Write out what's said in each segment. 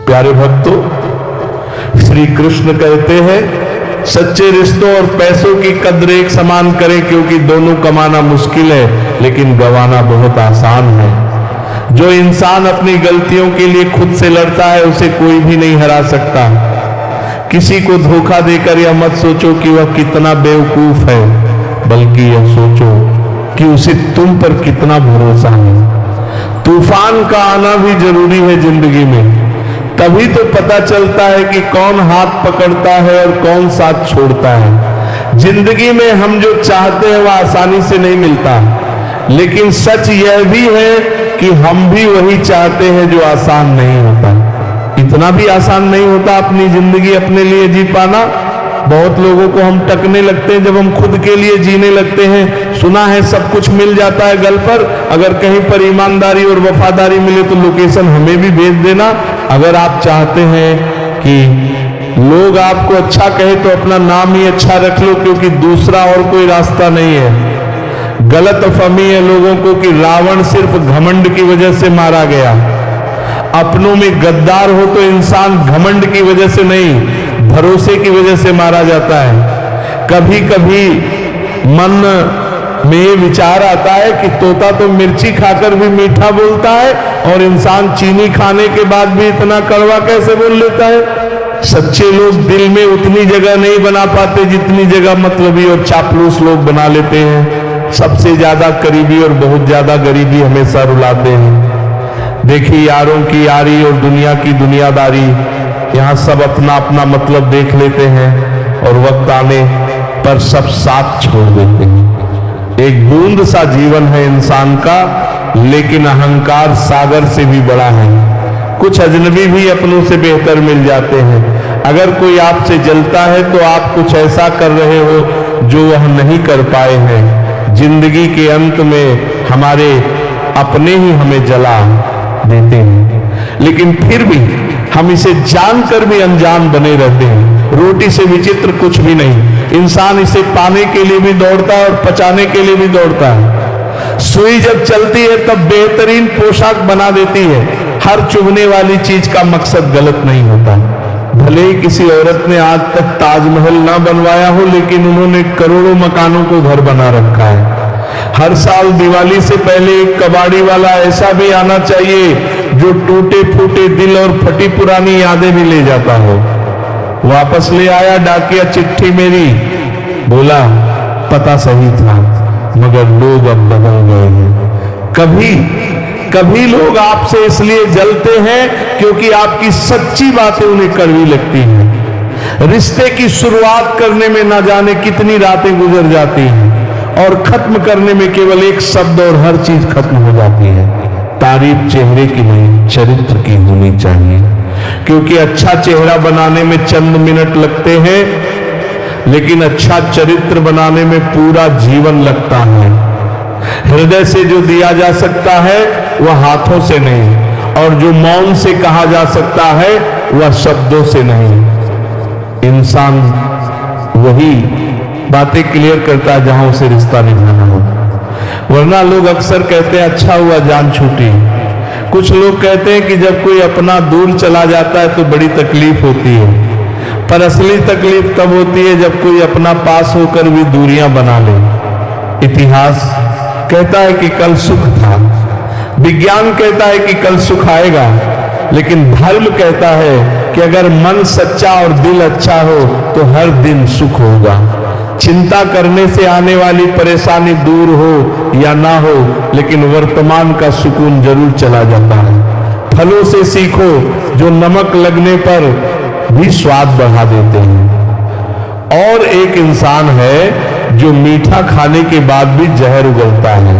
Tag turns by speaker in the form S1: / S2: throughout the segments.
S1: प्यारे भक्तों, श्री कृष्ण कहते हैं सच्चे रिश्तों और पैसों की कद्र एक समान करें, क्योंकि दोनों कमाना मुश्किल है लेकिन गंवाना बहुत आसान है। जो इंसान अपनी गलतियों के लिए खुद से लड़ता है उसे कोई भी नहीं हरा सकता। किसी को धोखा देकर यह मत सोचो कि वह कितना बेवकूफ है, बल्कि यह सोचो कि उसे तुम पर कितना भरोसा है। तूफान का आना भी जरूरी है जिंदगी में, तभी तो पता चलता है कि कौन हाथ पकड़ता है और कौन साथ छोड़ता है। जिंदगी में हम जो चाहते हैं वह आसानी से नहीं मिलता, लेकिन सच यह भी है कि हम भी वही चाहते हैं जो आसान नहीं होता। इतना भी आसान नहीं होता अपनी जिंदगी अपने लिए जी पाना। बहुत लोगों को हम टकने लगते हैं जब हम खुद के लिए जीने लगते हैं। सुना है सब कुछ मिल जाता है गल पर, अगर कहीं पर ईमानदारी और वफादारी मिले तो लोकेशन हमें भी भेज देना। अगर आप चाहते हैं कि लोग आपको अच्छा कहे तो अपना नाम ही अच्छा रख लो, क्योंकि दूसरा और कोई रास्ता नहीं है। गलतफहमी है लोगों को कि रावण सिर्फ घमंड की वजह से मारा गया। अपनों में गद्दार हो तो इंसान घमंड की वजह से नहीं, भरोसे की वजह से मारा जाता है। कभी कभी मन में ये विचार आता है कि तोता तो मिर्ची खाकर भी मीठा बोलता है और इंसान चीनी खाने के बाद भी इतना कड़वा कैसे बोल लेता है। सच्चे लोग दिल में उतनी जगह नहीं बना पाते जितनी जगह मतलबी और चापलूस लोग बना लेते हैं। सबसे ज्यादा करीबी और बहुत ज्यादा गरीबी हमेशा रुलाते हैं। देखिए, यारों की यारी और दुनिया की दुनियादारी, यहाँ सब अपना अपना मतलब देख लेते हैं और वक्त आने पर सब साथ छोड़ देते हैं। एक बूंद सा जीवन है इंसान का, लेकिन अहंकार सागर से भी बड़ा है। कुछ अजनबी भी अपनों से बेहतर मिल जाते हैं। अगर कोई आपसे जलता है तो आप कुछ ऐसा कर रहे हो जो वह नहीं कर पाए हैं। जिंदगी के अंत में हमारे अपने ही हमें जला देते हैं, लेकिन फिर भी हम इसे जानकर भी अनजान बने रहते हैं। रोटी से विचित्र कुछ भी नहीं। इंसान इसे पाने के लिए भी दौड़ता है और पचाने के लिए भी दौड़ता है। सुई जब चलती है तब बेहतरीन पोशाक बना देती है। हर चुभने वाली चीज का मकसद गलत नहीं होता। भले ही किसी औरत ने आज तक ताजमहल ना बनवाया हो, लेकिन उन्होंने करोड़ों मकानों को घर बना रखा है। हर साल दिवाली से पहले एक कबाड़ी वाला ऐसा भी आना चाहिए जो टूटे फूटे दिल और फटी पुरानी यादें भी ले जाता हो। वापस ले आया डाकिया चिट्ठी मेरी, बोला पता सही था मगर लोग अब बदल गए हैं। कभी लोग आपसे इसलिए जलते हैं क्योंकि आपकी सच्ची बातें उन्हें कड़वी लगती हैं। रिश्ते की शुरुआत करने में ना जाने कितनी रातें गुजर जाती हैं और खत्म करने में केवल एक शब्द और हर चीज खत्म हो जाती है। तारीफ चेहरे की नहीं, चरित्र की होनी चाहिए, क्योंकि अच्छा चेहरा बनाने में चंद मिनट लगते हैं, लेकिन अच्छा चरित्र बनाने में पूरा जीवन लगता है। हृदय से जो दिया जा सकता है वह हाथों से नहीं, और जो मौन से कहा जा सकता है वह शब्दों से नहीं। इंसान वही बातें क्लियर करता है जहां उसे रिश्ता निभाना हो, वरना लोग अक्सर कहते हैं अच्छा हुआ जान छूटी। कुछ लोग कहते हैं कि जब कोई अपना दूर चला जाता है तो बड़ी तकलीफ होती है, पर असली तकलीफ तब होती है जब कोई अपना पास होकर भी दूरियां बना ले। इतिहास कहता है कि कल सुख था, विज्ञान कहता है कि कल सुख आएगा, लेकिन धर्म कहता है कि अगर मन सच्चा और दिल अच्छा हो तो हर दिन सुख होगा। चिंता करने से आने वाली परेशानी दूर हो या ना हो, लेकिन वर्तमान का सुकून जरूर चला जाता है। फलों से सीखो जो नमक लगने पर भी स्वाद बढ़ा देते हैं। और एक इंसान है जो मीठा खाने के बाद भी जहर उगलता है।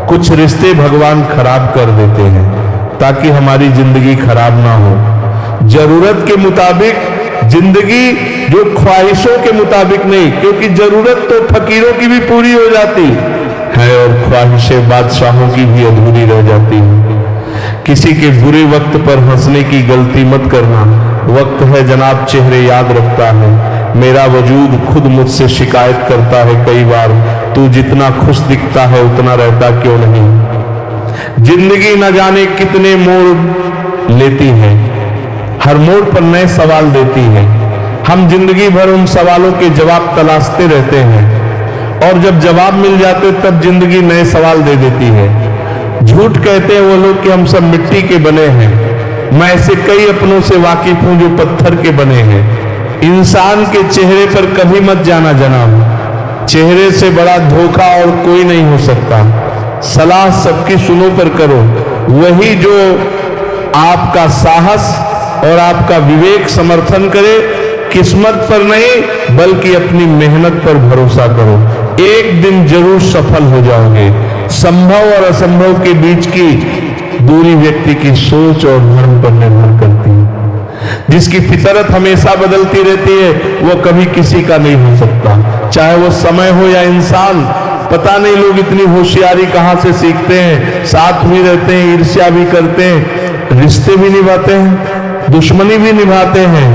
S1: कुछ रिश्ते भगवान खराब कर देते हैं ताकि हमारी जिंदगी खराब ना हो। जरूरत के मुताबिक जिंदगी, जो ख्वाहिशों के मुताबिक नहीं, क्योंकि जरूरत तो फकीरों की भी पूरी हो जाती है और ख्वाहिशें बादशाहों की भी अधूरी रह जाती है। किसी के बुरे वक्त पर हंसने की गलती मत करना। वक्त है जनाब चेहरे याद रखता है। मेरा वजूद खुद मुझसे शिकायत करता है कई बार, तू जितना खुश दिखता है उतना रहता क्यों नहीं। जिंदगी न जाने कितने मोड़ लेती है, हर मोड़ पर नए सवाल देती है। हम जिंदगी भर उन सवालों के जवाब तलाशते रहते हैं और जब जवाब मिल जाते तब जिंदगी नए सवाल दे देती है। झूठ कहते हैं वो लोग कि हम सब मिट्टी के बने हैं। मैं ऐसे कई अपनों से वाकिफ हूं जो पत्थर के बने हैं। इंसान के चेहरे पर कभी मत जाना जनाब, चेहरे से बड़ा धोखा और कोई नहीं हो सकता। सलाह सबकी सुनो पर करो, वही जो आपका साहस और आपका विवेक समर्थन करे। किस्मत पर नहीं बल्कि अपनी मेहनत पर भरोसा करो, एक दिन जरूर सफल हो जाओगे। संभव और असंभव के बीच की दूरी व्यक्ति की सोच और धर्म पर निर्भर करती है। जिसकी फितरत हमेशा बदलती रहती है वह कभी किसी का नहीं हो सकता, चाहे वो समय हो या इंसान। पता नहीं लोग इतनी होशियारी कहां से सीखते हैं। साथ भी रहते हैं, ईर्ष्या भी करते हैं, रिश्ते भी निभाते हैं, दुश्मनी भी निभाते हैं।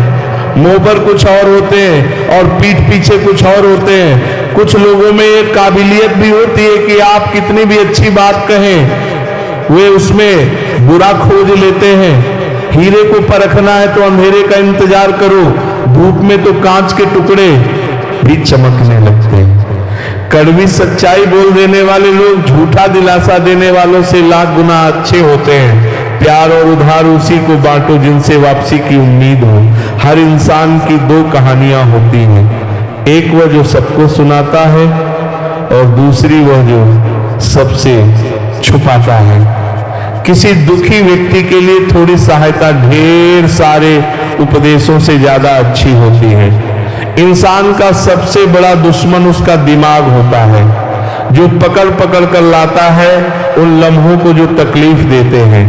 S1: मुंह पर कुछ और होते हैं और पीठ पीछे कुछ और होते हैं। कुछ लोगों में एक काबिलियत भी होती है कि आप कितनी भी अच्छी बात कहें वे उसमें बुरा खोज लेते हैं। हीरे को परखना है तो अंधेरे का इंतजार करो, धूप में तो कांच के टुकड़े भी चमकने लगते हैं। कड़वी सच्चाई बोल देने वाले लोग झूठा दिलासा देने वालों से लाख गुना अच्छे होते हैं। प्यार और उधार उसी को बांटो जिनसे वापसी की उम्मीद हो। हर इंसान की दो कहानियां होती हैं, एक वह जो सबको सुनाता है और दूसरी वह जो सबसे छुपाता है। किसी दुखी व्यक्ति के लिए थोड़ी सहायता ढेर सारे उपदेशों से ज्यादा अच्छी होती है। इंसान का सबसे बड़ा दुश्मन उसका दिमाग होता है, जो पकड़ पकड़ कर लाता है उन लम्हों को जो तकलीफ देते हैं।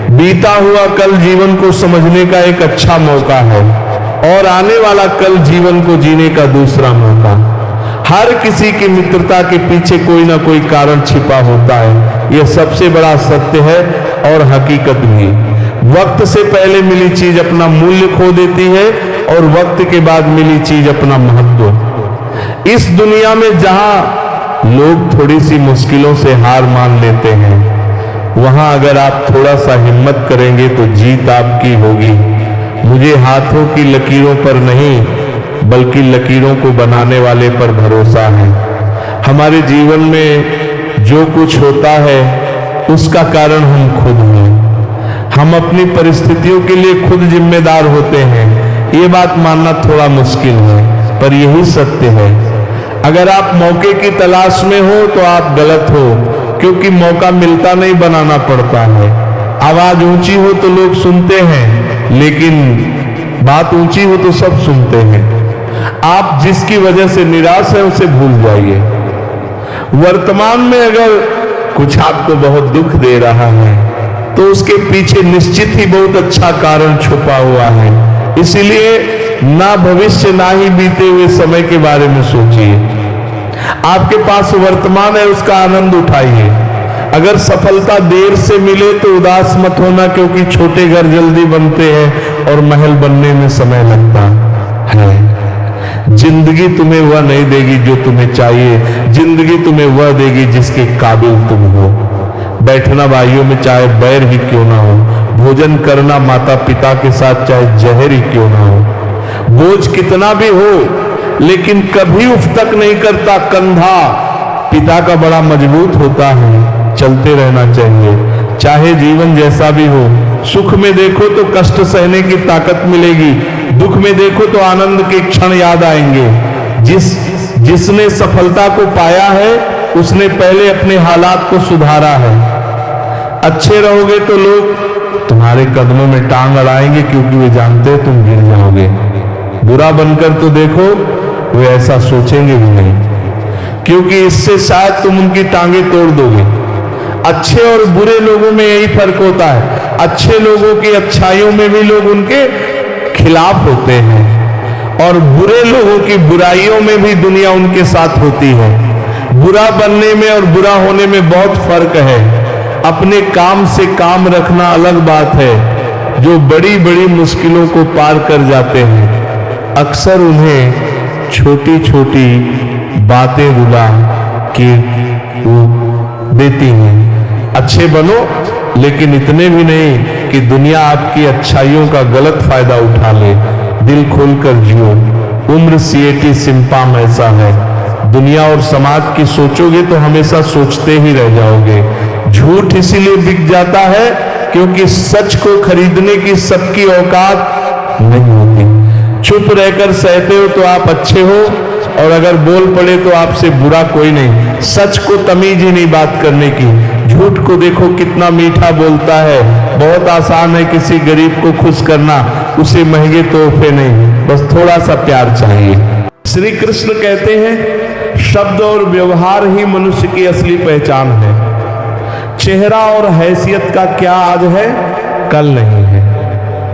S1: बीता हुआ कल जीवन को समझने का एक अच्छा मौका है और आने वाला कल जीवन को जीने का दूसरा मौका। हर किसी की मित्रता के पीछे कोई ना कोई कारण छिपा होता है, यह सबसे बड़ा सत्य है और हकीकत भी। वक्त से पहले मिली चीज अपना मूल्य खो देती है और वक्त के बाद मिली चीज अपना महत्व। इस दुनिया में जहां लोग थोड़ी सी मुश्किलों से हार मान लेते हैं, वहां अगर आप थोड़ा सा हिम्मत करेंगे तो जीत आपकी होगी। मुझे हाथों की लकीरों पर नहीं बल्कि लकीरों को बनाने वाले पर भरोसा है। हमारे जीवन में जो कुछ होता है उसका कारण हम खुद हैं। हम अपनी परिस्थितियों के लिए खुद जिम्मेदार होते हैं। ये बात मानना थोड़ा मुश्किल है पर यही सत्य है। अगर आप मौके की तलाश में हो तो आप गलत हो, क्योंकि मौका मिलता नहीं बनाना पड़ता है। आवाज ऊंची हो तो लोग सुनते हैं, लेकिन बात ऊंची हो तो सब सुनते हैं। आप जिसकी वजह से निराश है उसे भूल जाइए। वर्तमान में अगर कुछ आपको बहुत दुख दे रहा है तो उसके पीछे निश्चित ही बहुत अच्छा कारण छुपा हुआ है। इसलिए ना भविष्य ना ही बीते हुए समय के बारे में सोचिए। आपके पास वर्तमान है, उसका आनंद उठाइए। अगर सफलता देर से मिले तो उदास मत होना, क्योंकि छोटे घर जल्दी बनते हैं और महल बनने में समय लगता है। जिंदगी तुम्हें वह नहीं देगी जो तुम्हें चाहिए, जिंदगी तुम्हें वह देगी जिसके काबिल तुम हो। बैठना भाइयों में चाहे बैर ही क्यों ना हो, भोजन करना माता पिता के साथ चाहे जहर ही क्यों ना हो। बोझ कितना भी हो लेकिन कभी उफ तक नहीं करता। कंधा पिता का बड़ा मजबूत होता है। चलते रहना चाहिए चाहे जीवन जैसा भी हो। सुख में देखो तो कष्ट सहने की ताकत मिलेगी, दुख में देखो तो आनंद के क्षण याद आएंगे। जिसने सफलता को पाया है उसने पहले अपने हालात को सुधारा है। अच्छे रहोगे तो लोग तुम्हारे कदमों में टांग अड़ाएंगे, क्योंकि वे जानते हैं तुम गिर जाओगे। बुरा बनकर तो देखो, वे ऐसा सोचेंगे भी नहीं, क्योंकि इससे शायद तुम उनकी टांगे तोड़ दोगे। अच्छे और बुरे लोगों में यही फर्क होता है। अच्छे लोगों की अच्छाइयों में भी लोग उनके खिलाफ होते हैं और बुरे लोगों की बुराइयों में भी दुनिया उनके साथ होती है। बुरा बनने में और बुरा होने में बहुत फर्क है। अपने काम से काम रखना अलग बात है। जो बड़ी बड़ी मुश्किलों को पार कर जाते हैं अक्सर उन्हें छोटी छोटी बातें रुला के देती हैं। अच्छे बनो लेकिन इतने भी नहीं कि दुनिया आपकी अच्छाइयों का गलत फायदा उठा ले। दिल खोलकर जियो, उम्र सीएटी सिंपाम ऐसा है। दुनिया और समाज की सोचोगे तो हमेशा सोचते ही रह जाओगे। झूठ इसीलिए बिक जाता है क्योंकि सच को खरीदने की सबकी औकात नहीं होती। चुप रहकर सहते हो तो आप अच्छे हो, और अगर बोल पड़े तो आपसे बुरा कोई नहीं। सच को तमीज ही नहीं बात करने की। झूठ को देखो कितना मीठा बोलता है। बहुत आसान है किसी गरीब को खुश करना, उसे महंगे तोहफे नहीं, बस थोड़ा सा प्यार चाहिए। श्री कृष्ण कहते हैं शब्द और व्यवहार ही मनुष्य की असली पहचान है। चेहरा और हैसियत का क्या आज है, कल नहीं है।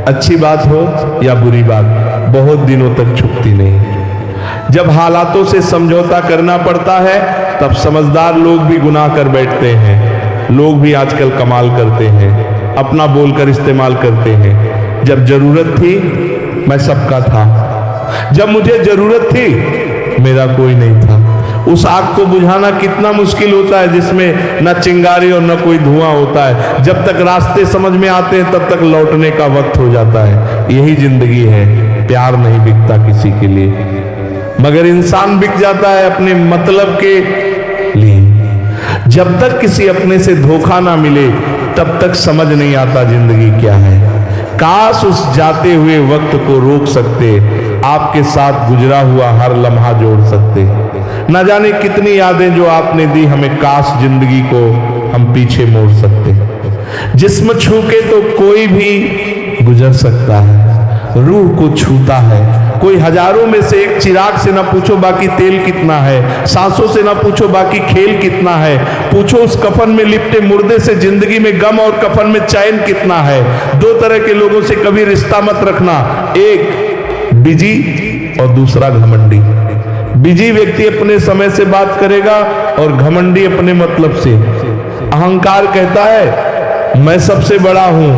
S1: अच्छी बात हो या बुरी बात, बहुत दिनों तक छुपती नहीं। जब हालातों से समझौता करना पड़ता है तब समझदार लोग भी गुनाह कर बैठते हैं। लोग भी आजकल कमाल करते हैं, अपना बोलकर इस्तेमाल करते हैं। जब जरूरत थी मैं सबका था, जब मुझे जरूरत थी मेरा कोई नहीं था। उस आग को बुझाना कितना मुश्किल होता है जिसमें न चिंगारी और न कोई धुआं होता है। जब तक रास्ते समझ में आते हैं तब तक लौटने का वक्त हो जाता है। यही जिंदगी है। प्यार नहीं बिकता किसी के लिए, मगर इंसान बिक जाता है अपने मतलब के लिए। जब तक किसी अपने से धोखा ना मिले तब तक समझ नहीं आता जिंदगी क्या है। काश उस जाते हुए वक्त को रोक सकते, आपके साथ गुजरा हुआ हर लम्हा जोड़ सकते। न जाने कितनी यादें जो आपने दी हमें, काश जिंदगी को हम पीछे मोड़ सकते। जिस्म छू के तो कोई भी गुजर सकता है, रूह को छूता है कोई। हजारों में से एक चिराग से ना पूछो बाकी तेल कितना है, सांसों से ना पूछो बाकी खेल कितना है। पूछो उस कफन में लिपटे मुर्दे से जिंदगी में गम और कफन में चैन कितना है। दो तरह के लोगों से कभी रिश्ता मत रखना, एक बिजी और दूसरा घमंडी। बिजी व्यक्ति अपने समय से बात करेगा और घमंडी अपने मतलब से। अहंकार कहता है मैं सबसे बड़ा हूं,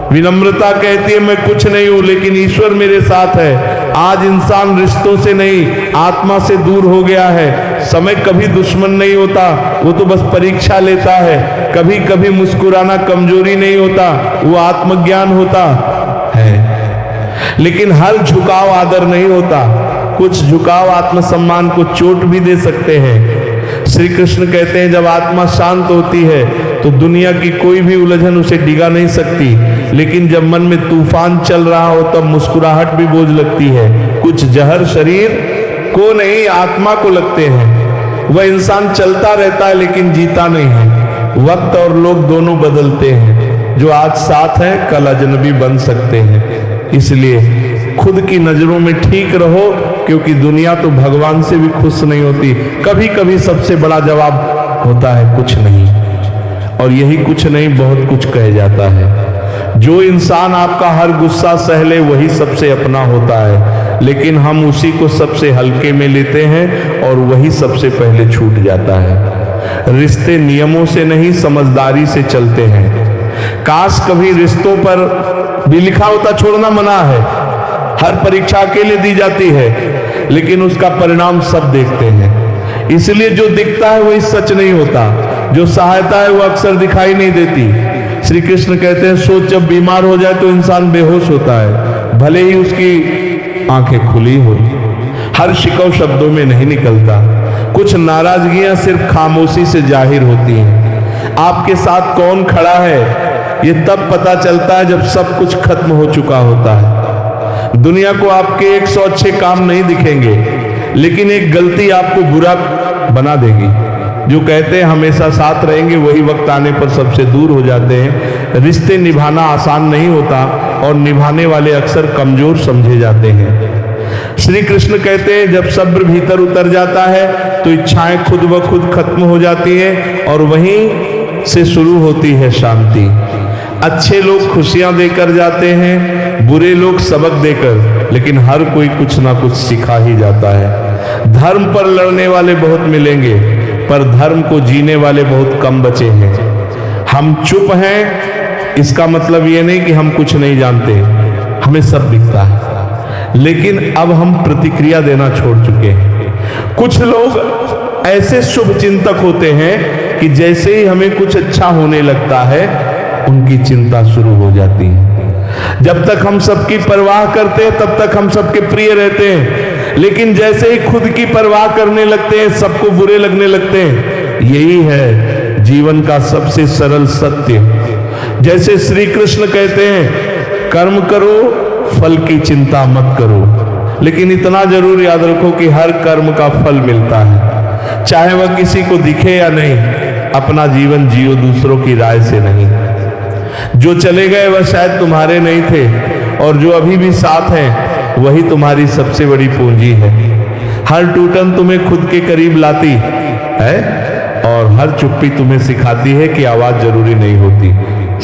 S1: विनम्रता कहती है मैं कुछ नहीं हूं लेकिन ईश्वर मेरे साथ है। आज इंसान रिश्तों से नहीं आत्मा से दूर हो गया है। समय कभी दुश्मन नहीं होता, वो तो बस परीक्षा लेता है। कभी कभी मुस्कुराना कमजोरी नहीं होता, वो आत्मज्ञान होता है। लेकिन हर झुकाव आदर नहीं होता, कुछ झुकाव आत्मसम्मान को चोट भी दे सकते हैं। श्री कृष्ण कहते हैं जब आत्मा शांत होती है तो दुनिया की कोई भी उलझन उसे डिगा नहीं सकती, लेकिन जब मन में तूफान चल रहा हो तब मुस्कुराहट भी बोझ लगती है। कुछ जहर शरीर को नहीं आत्मा को लगते हैं। वह इंसान चलता रहता है लेकिन जीता नहीं है। वक्त और लोग दोनों बदलते हैं, जो आज साथ हैं कल अजनबी बन सकते हैं। इसलिए खुद की नजरों में ठीक रहो, क्योंकि दुनिया तो भगवान से भी खुश नहीं होती। कभी कभी सबसे बड़ा जवाब होता है कुछ नहीं, और यही कुछ नहीं बहुत कुछ कह जाता है। जो इंसान आपका हर गुस्सा सह ले वही सबसे अपना होता है, लेकिन हम उसी को सबसे हल्के में लेते हैं और वही सबसे पहले छूट जाता है। रिश्ते नियमों से नहीं समझदारी से चलते हैं। काश कभी रिश्तों पर भी लिखा होता छोड़ना मना है। हर परीक्षा अकेले दी जाती है लेकिन उसका परिणाम सब देखते हैं। इसलिए जो दिखता है वही सच नहीं होता, जो सहायता है वो अक्सर दिखाई नहीं देती। श्री कृष्ण कहते हैं सोच जब बीमार हो जाए तो इंसान बेहोश होता है, भले ही उसकी आंखें खुली हो। हर शिकव शब्दों में नहीं निकलता, कुछ नाराजगियां सिर्फ खामोशी से जाहिर होती हैं। आपके साथ कौन खड़ा है ये तब पता चलता है जब सब कुछ खत्म हो चुका होता है। दुनिया को आपके 100 अच्छे काम नहीं दिखेंगे, लेकिन एक गलती आपको बुरा बना देगी। जो कहते हैं हमेशा साथ रहेंगे वही वक्त आने पर सबसे दूर हो जाते हैं। रिश्ते निभाना आसान नहीं होता और निभाने वाले अक्सर कमजोर समझे जाते हैं। श्री कृष्ण कहते हैं जब सब्र भीतर उतर जाता है तो इच्छाएं खुद ब खुद खत्म हो जाती हैं और वहीं से शुरू होती है शांति। अच्छे लोग खुशियां देकर जाते हैं, बुरे लोग सबक देकर, लेकिन हर कोई कुछ ना कुछ सिखा ही जाता है। धर्म पर लड़ने वाले बहुत मिलेंगे, पर धर्म को जीने वाले बहुत कम बचे हैं। हम चुप हैं इसका मतलब ये नहीं कि हम कुछ नहीं जानते, हमें सब दिखता है, लेकिन अब हम प्रतिक्रिया देना छोड़ चुके हैं। कुछ लोग ऐसे शुभ चिंतक होते हैं कि जैसे ही हमें कुछ अच्छा होने लगता है उनकी चिंता शुरू हो जाती है। जब तक हम सबकी परवाह करते हैं तब तक हम सबके प्रिय रहते हैं, लेकिन जैसे ही खुद की परवाह करने लगते हैं सबको बुरे लगने लगते हैं। यही है जीवन का सबसे सरल सत्य। जैसे श्री कृष्ण कहते हैं, कर्म करो, फल की चिंता मत करो, लेकिन इतना जरूर याद रखो कि हर कर्म का फल मिलता है, चाहे वह किसी को दिखे या नहीं। अपना जीवन जियो दूसरों की राय से नहीं। जो चले गए वह शायद तुम्हारे नहीं थे, और जो अभी भी साथ हैं वही तुम्हारी सबसे बड़ी पूंजी है। हर टूटन तुम्हें खुद के करीब लाती है, और हर चुप्पी तुम्हें सिखाती है कि आवाज जरूरी नहीं होती,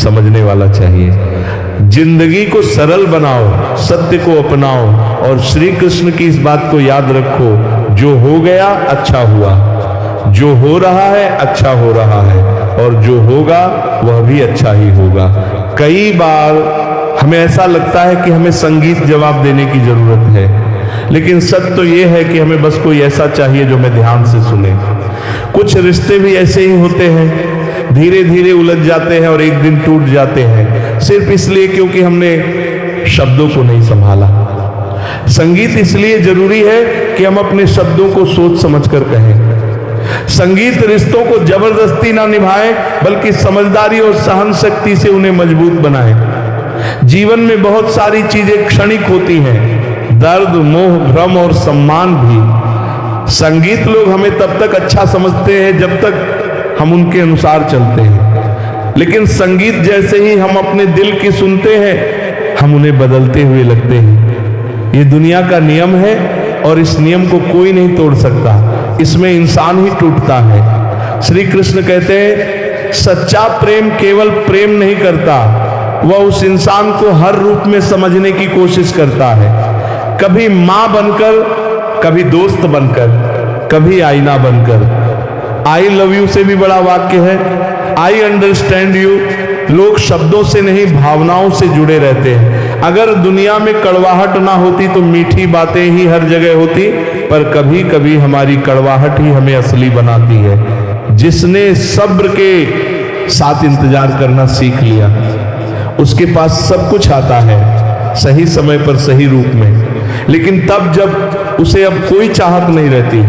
S1: समझने वाला चाहिए। जिंदगी को सरल बनाओ, सत्य को अपनाओ, और श्री कृष्ण की इस बात को याद रखो, जो हो गया अच्छा हुआ, जो हो रहा है अच्छा हो रहा है, और जो होगा वह भी अच्छा ही होगा। कई बार हमें ऐसा लगता है कि हमें संगीत जवाब देने की जरूरत है, लेकिन सत्य तो यह है कि हमें बस कोई ऐसा चाहिए जो हमें ध्यान से सुने। कुछ रिश्ते भी ऐसे ही होते हैं, धीरे धीरे उलझ जाते हैं और एक दिन टूट जाते हैं, सिर्फ इसलिए क्योंकि हमने शब्दों को नहीं संभाला। संगीत इसलिए जरूरी है कि हम अपने शब्दों को सोच समझकर कहें। संगीत रिश्तों को जबरदस्ती ना निभाए, बल्कि समझदारी और सहन शक्ति से उन्हें मजबूत बनाए। जीवन में बहुत सारी चीजें क्षणिक होती हैं, दर्द, मोह, भ्रम और सम्मान भी। संगीत लोग हमें तब तक अच्छा समझते हैं जब तक हम उनके अनुसार चलते हैं, लेकिन संगीत जैसे ही हम अपने दिल की सुनते हैं हम उन्हें बदलते हुए लगते हैं। ये दुनिया का नियम है और इस नियम को कोई नहीं तोड़ सकता, इसमें इंसान ही टूटता है। श्री कृष्ण कहते हैं, सच्चा प्रेम केवल प्रेम नहीं करता, वह उस इंसान को हर रूप में समझने की कोशिश करता है। कभी मां बनकर, कभी दोस्त बनकर, कभी आईना बनकर। आई लव यू से भी बड़ा वाक्य है, आई अंडरस्टैंड यू। लोग शब्दों से नहीं भावनाओं से जुड़े रहते हैं। अगर दुनिया में कड़वाहट ना होती तो मीठी बातें ही हर जगह होती, पर कभी कभी हमारी कड़वाहट ही हमें असली बनाती है। जिसने सब्र के साथ इंतजार करना सीख लिया, उसके पास सब कुछ आता है सही समय पर सही रूप में, लेकिन तब जब उसे अब कोई चाहत नहीं रहती।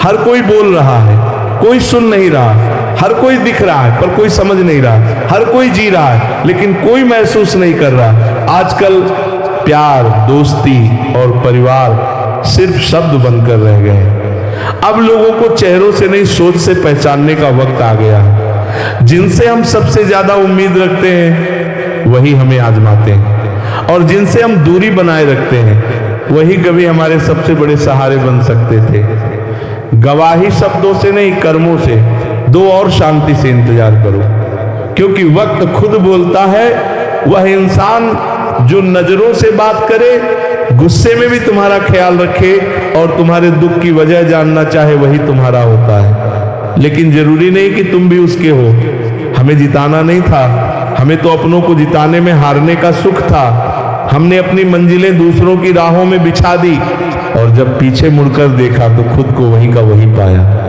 S1: हर कोई बोल रहा है, कोई सुन नहीं रहा, हर कोई दिख रहा है पर कोई समझ नहीं रहा, हर कोई जी रहा है लेकिन कोई महसूस नहीं कर रहा। आजकल प्यार, दोस्ती और परिवार सिर्फ शब्द बनकर रह गए। अब लोगों को चेहरों से नहीं सोच से पहचानने का वक्त आ गया। जिनसे हम सबसे ज्यादा उम्मीद रखते हैं वही हमें आजमाते हैं, और जिनसे हम दूरी बनाए रखते हैं वही कभी हमारे सबसे बड़े सहारे बन सकते थे। गवाही शब्दों से नहीं, कर्मों से दो और शांति से इंतजार करो, क्योंकि वक्त खुद बोलता है। वह इंसान जो नजरों से बात करे, गुस्से में भी तुम्हारा ख्याल रखे और तुम्हारे दुख की वजह जानना चाहे, वही तुम्हारा होता है। लेकिन जरूरी नहीं कि तुम भी उसके हो। हमें जिताना नहीं था, हमें तो अपनों को जिताने में हारने का सुख था। हमने अपनी मंजिलें दूसरों की राहों में बिछा दी, और जब पीछे मुड़कर देखा तो खुद को वहीं का वहीं पाया।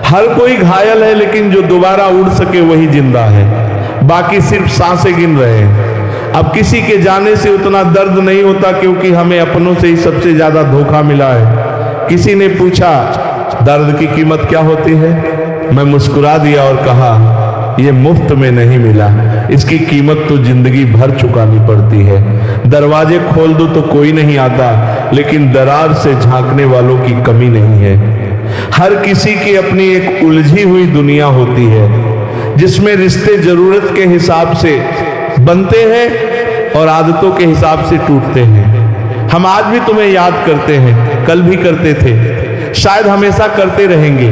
S1: हर कोई घायल है, लेकिन जो दोबारा उड़ सके वही जिंदा है, बाकी सिर्फ सांसें गिन रहे हैं। अब किसी के जाने से उतना दर्द नहीं होता, क्योंकि हमें अपनों से ही सबसे ज्यादा धोखा मिला है। किसी ने पूछा, दर्द की कीमत क्या होती है? मैं मुस्कुरा दिया और कहा, ये मुफ्त में नहीं मिला, इसकी कीमत तो जिंदगी भर चुकानी पड़ती है। दरवाजे खोल दो तो कोई नहीं आता, लेकिन दरार से झांकने वालों की कमी नहीं है। हर किसी की अपनी एक उलझी हुई दुनिया होती है, जिसमें रिश्ते जरूरत के हिसाब से बनते हैं और आदतों के हिसाब से टूटते हैं। हम आज भी तुम्हें याद करते हैं, कल भी करते थे, शायद हमेशा करते रहेंगे।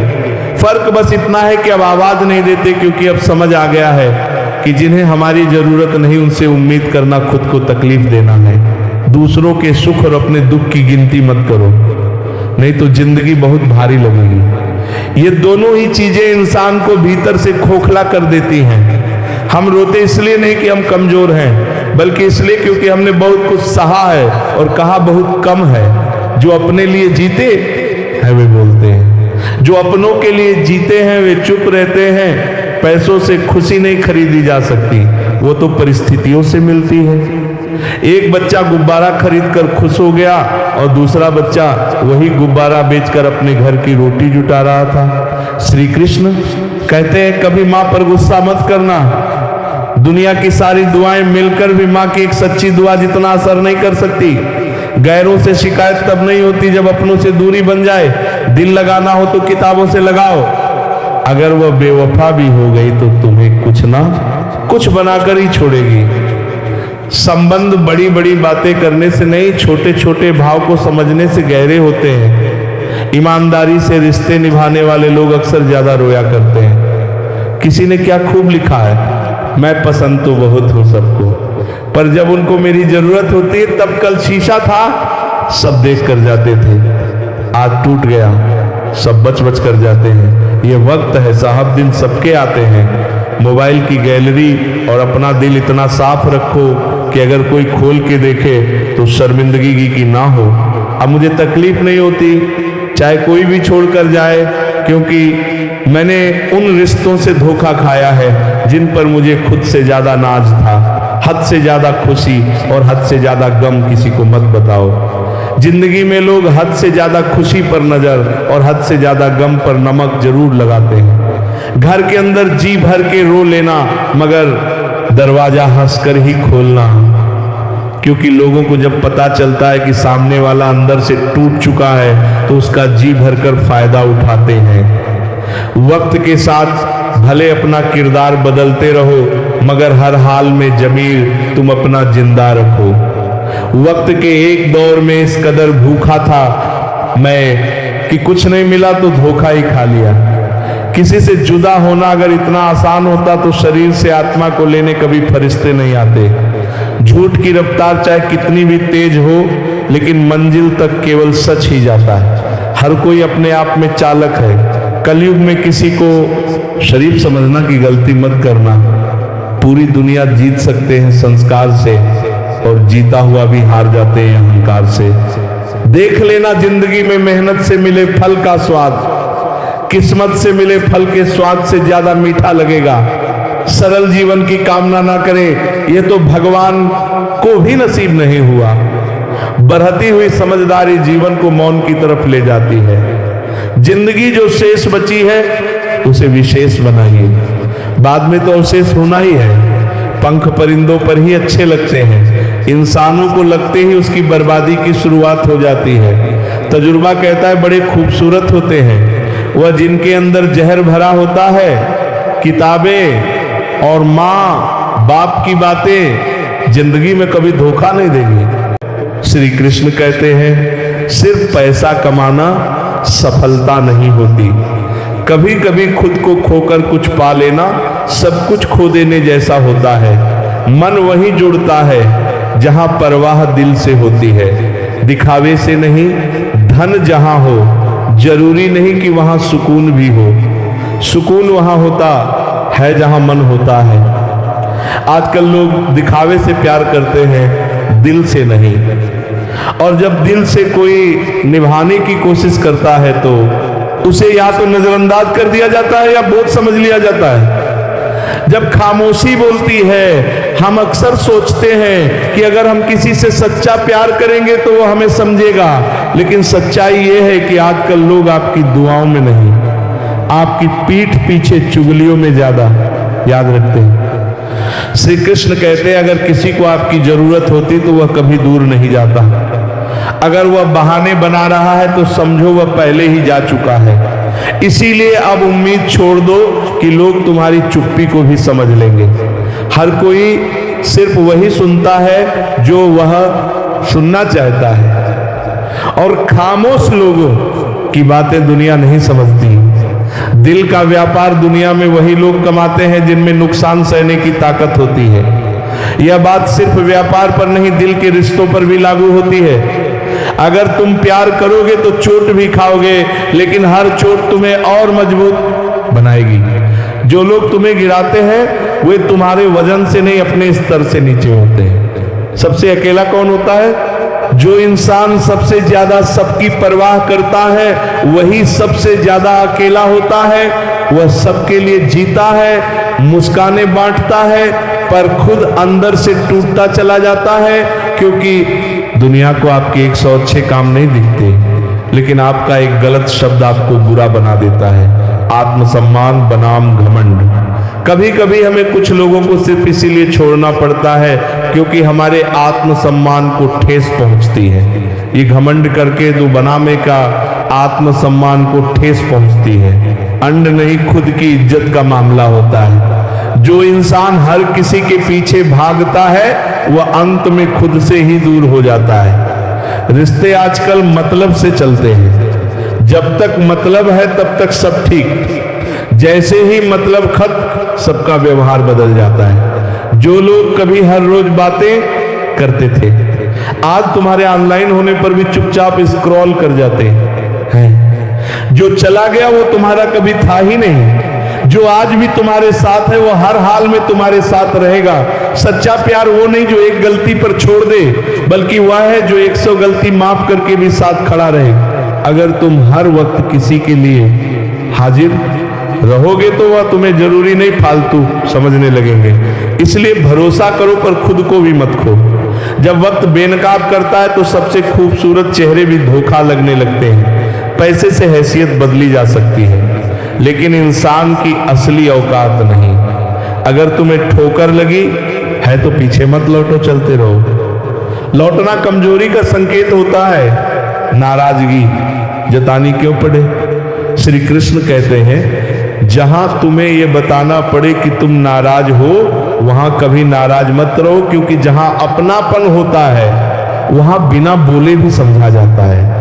S1: फर्क बस इतना है कि अब आवाज नहीं देते, क्योंकि अब समझ आ गया है कि जिन्हें हमारी जरूरत नहीं उनसे उम्मीद करना खुद को तकलीफ देना है। दूसरों के सुख और अपने दुख की गिनती मत करो, नहीं तो जिंदगी बहुत भारी लगेगी। ये दोनों ही चीजें इंसान को भीतर से खोखला कर देती हैं। हम रोते इसलिए नहीं कि हम कमजोर हैं, बल्कि इसलिए क्योंकि हमने बहुत कुछ सहा है और कहा बहुत कम है। जो अपने लिए जीते हैं वे बोलते हैं, जो अपनों के लिए जीते हैं वे चुप रहते हैं। पैसों से खुशी नहीं खरीदी जा सकती, वो तो परिस्थितियों से मिलती है। एक बच्चा गुब्बारा खरीद कर खुश हो गया और दूसरा बच्चा वही गुब्बारा बेचकर अपने घर की रोटी जुटा रहा था। श्री कृष्ण कहते हैं कभी मां पर गुस्सा मत करना। दुनिया की सारी दुआएं मिलकर भी मां की एक सच्ची दुआ जितना असर नहीं कर सकती। गैरों से शिकायत तब नहीं होती जब अपनों से दूरी बन जाए। दिल लगाना हो तो किताबों से लगाओ। अगर वह बेवफा भी हो गई तो तुम्हें कुछ ना कुछ बनाकर ही छोड़ेगी। संबंध बड़ी बड़ी बातें करने से नहीं, छोटे छोटे भाव को समझने से गहरे होते हैं। ईमानदारी से रिश्ते निभाने वाले लोग अक्सर ज्यादा रोया करते हैं। किसी ने क्या खूब लिखा है, मैं पसंद तो बहुत हूं सबको, पर जब उनको मेरी जरूरत होती है तब कल शीशा था सब देख कर जाते थे, आज टूट गया सब बच बच कर जाते हैं। ये वक्त है साहब, दिन सबके आते हैं। मोबाइल की गैलरी और अपना दिल इतना साफ रखो कि अगर कोई खोल के देखे तो शर्मिंदगी की ना हो। अब मुझे तकलीफ नहीं होती चाहे कोई भी छोड़कर जाए, क्योंकि मैंने उन रिश्तों से धोखा खाया है जिन पर मुझे खुद से ज्यादा नाज था। हद से ज्यादा खुशी और हद से ज्यादा गम किसी को मत बताओ। जिंदगी में लोग हद से ज्यादा खुशी पर नजर और हद से ज्यादा गम पर नमक जरूर लगाते हैं। घर के अंदर जी भर के रो लेना मगर दरवाजा हंसकर ही खोलना, क्योंकि लोगों को जब पता चलता है कि सामने वाला अंदर से टूट चुका है तो उसका जी भरकर फायदा उठाते हैं। वक्त के साथ भले अपना किरदार बदलते रहो मगर हर हाल में जमील तुम अपना जिंदा रखो। वक्त के एक दौर में इस कदर भूखा था मैं कि कुछ नहीं मिला तो धोखा ही खा लिया। किसी से जुदा होना अगर इतना आसान होता तो शरीर से आत्मा को लेने कभी फरिश्ते नहीं आते। झूठ की रफ्तार चाहे कितनी भी तेज हो लेकिन मंजिल तक केवल सच ही जाता है। हर कोई अपने आप में चालक है। कलयुग में किसी को शरीफ समझना की गलती मत करना। पूरी दुनिया जीत सकते हैं संस्कार से और जीता हुआ भी हार जाते हैं अहंकार से। देख लेना जिंदगी में मेहनत से मिले फल का स्वाद किस्मत से मिले फल के स्वाद से ज्यादा मीठा लगेगा। सरल जीवन की कामना ना करें, यह तो भगवान को भी नसीब नहीं हुआ। बढ़ती हुई समझदारी जीवन को मौन की तरफ ले जाती है। जिंदगी जो शेष बची है उसे विशेष बनाइए, बाद में तो अवशेष होना ही है। पंख परिंदों पर ही अच्छे लगते हैं, इंसानों को लगते ही उसकी बर्बादी की शुरुआत हो जाती है। तजुर्बा कहता है बड़े खूबसूरत होते हैं वह जिनके अंदर जहर भरा होता है। किताबें और माँ बाप की बातें जिंदगी में कभी धोखा नहीं देंगी। श्री कृष्ण कहते हैं सिर्फ पैसा कमाना सफलता नहीं होती, कभी कभी खुद को खोकर कुछ पा लेना सब कुछ खो देने जैसा होता है। मन वही जुड़ता है जहां परवाह दिल से होती है, दिखावे से नहीं। धन जहां हो जरूरी नहीं कि वहां सुकून भी हो, सुकून वहां होता है जहां मन होता है। आजकल लोग दिखावे से प्यार करते हैं, दिल से नहीं। और जब दिल से कोई निभाने की कोशिश करता है तो उसे या तो नजरअंदाज कर दिया जाता है या बोझ समझ लिया जाता है। जब खामोशी बोलती है हम अक्सर सोचते हैं कि अगर हम किसी से सच्चा प्यार करेंगे तो वो हमें समझेगा, लेकिन सच्चाई ये है कि आजकल लोग आपकी दुआओं में नहीं, आपकी पीठ पीछे चुगलियों में ज्यादा याद रखते हैं। श्री कृष्ण कहते हैं अगर किसी को आपकी जरूरत होती तो वह कभी दूर नहीं जाता। अगर वह बहाने बना रहा है तो समझो वह पहले ही जा चुका है। इसीलिए अब उम्मीद छोड़ दो कि लोग तुम्हारी चुप्पी को भी समझ लेंगे। हर कोई सिर्फ वही सुनता है जो वह सुनना चाहता है, और खामोश लोगों की बातें दुनिया नहीं समझती। दिल का व्यापार दुनिया में वही लोग कमाते हैं जिनमें नुकसान सहने की ताकत होती है। यह बात सिर्फ व्यापार पर नहीं दिल के रिश्तों पर भी लागू होती है। अगर तुम प्यार करोगे तो चोट भी खाओगे, लेकिन हर चोट तुम्हें और मजबूत बनाएगी। जो लोग तुम्हें गिराते हैं वे तुम्हारे वजन से नहीं अपने स्तर से नीचे होते हैं। सबसे अकेला कौन होता है? जो इंसान सबसे ज्यादा सबकी परवाह करता है वही सबसे ज्यादा अकेला होता है। वह सबके लिए जीता है, मुस्काने बांटता है, पर खुद अंदर से टूटता चला जाता है, क्योंकि दुनिया को आपके 100 काम नहीं दिखते, लेकिन आपका एक गलत शब्द आपको बुरा बना देता है। आत्मसम्मान बनाम घमंड। कभी कभी हमें कुछ लोगों को सिर्फ इसीलिए छोड़ना पड़ता है क्योंकि हमारे आत्मसम्मान को ठेस पहुंचती है। ये घमंड करके दो बनामे का आत्मसम्मान को ठेस पहुंचती है। अंड नहीं, खुद की इज्जत का मामला होता है। जो इंसान हर किसी के पीछे भागता है वह अंत में खुद से ही दूर हो जाता है। रिश्ते आजकल मतलब से चलते हैं। जब तक मतलब है तब तक सब ठीक, जैसे ही मतलब खत्म सबका व्यवहार बदल जाता है। जो लोग कभी हर रोज बातें करते थे आज तुम्हारे ऑनलाइन होने पर भी चुपचाप स्क्रॉल कर जाते हैं। जो चला गया वो तुम्हारा कभी था ही नहीं। जो आज भी तुम्हारे साथ है वो हर हाल में तुम्हारे साथ रहेगा। सच्चा प्यार वो नहीं जो एक गलती पर छोड़ दे, बल्कि वह है जो 100 गलती माफ करके भी साथ खड़ा रहे। अगर तुम हर वक्त किसी के लिए हाजिर रहोगे तो वह तुम्हें जरूरी नहीं फालतू समझने लगेंगे। इसलिए भरोसा करो पर खुद को भी मत खो। जब वक्त बेनकाब करता है तो सबसे खूबसूरत चेहरे भी धोखा लगने लगते हैं। पैसे से हैसियत बदली जा सकती है, लेकिन इंसान की असली औकात नहीं। अगर तुम्हें ठोकर लगी है तो पीछे मत लौटो, चलते रहो। लौटना कमजोरी का संकेत होता है, नाराजगी जतानी क्यों पड़े। श्री कृष्ण कहते हैं जहां तुम्हें यह बताना पड़े कि तुम नाराज हो वहां कभी नाराज मत रहो, क्योंकि जहां अपनापन होता है वहां बिना बोले भी समझा जाता है।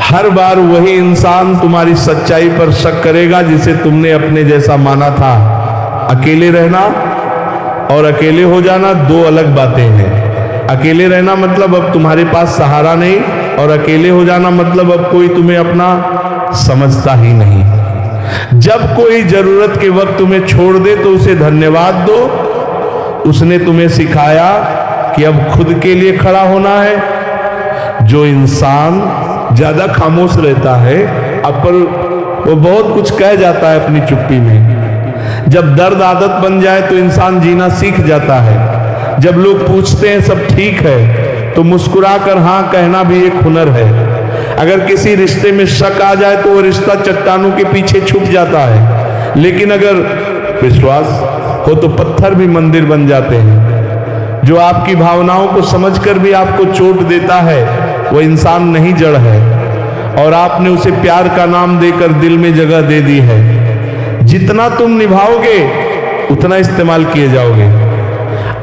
S1: हर बार वही इंसान तुम्हारी सच्चाई पर शक करेगा जिसे तुमने अपने जैसा माना था। अकेले रहना और अकेले हो जाना दो अलग बातें हैं। अकेले रहना मतलब अब तुम्हारे पास सहारा नहीं, और अकेले हो जाना मतलब अब कोई तुम्हें अपना समझता ही नहीं। जब कोई जरूरत के वक्त तुम्हें छोड़ दे तो उसे धन्यवाद दो। उसने तुम्हें सिखाया कि अब खुद के लिए खड़ा होना है। जो इंसान ज्यादा खामोश रहता है अब पर वो बहुत कुछ कह जाता है अपनी चुप्पी में। जब दर्द आदत बन जाए तो इंसान जीना सीख जाता है। जब लोग पूछते हैं सब ठीक है तो मुस्कुराकर हाँ कहना भी एक हुनर है। अगर किसी रिश्ते में शक आ जाए तो वो रिश्ता चट्टानों के पीछे छुप जाता है, लेकिन अगर विश्वास हो तो पत्थर भी मंदिर बन जाते हैं। जो आपकी भावनाओं को समझकर भी आपको चोट देता है वो इंसान नहीं जड़ है, और आपने उसे प्यार का नाम देकर दिल में जगह दे दी है। जितना तुम निभाओगे उतना इस्तेमाल किए जाओगे।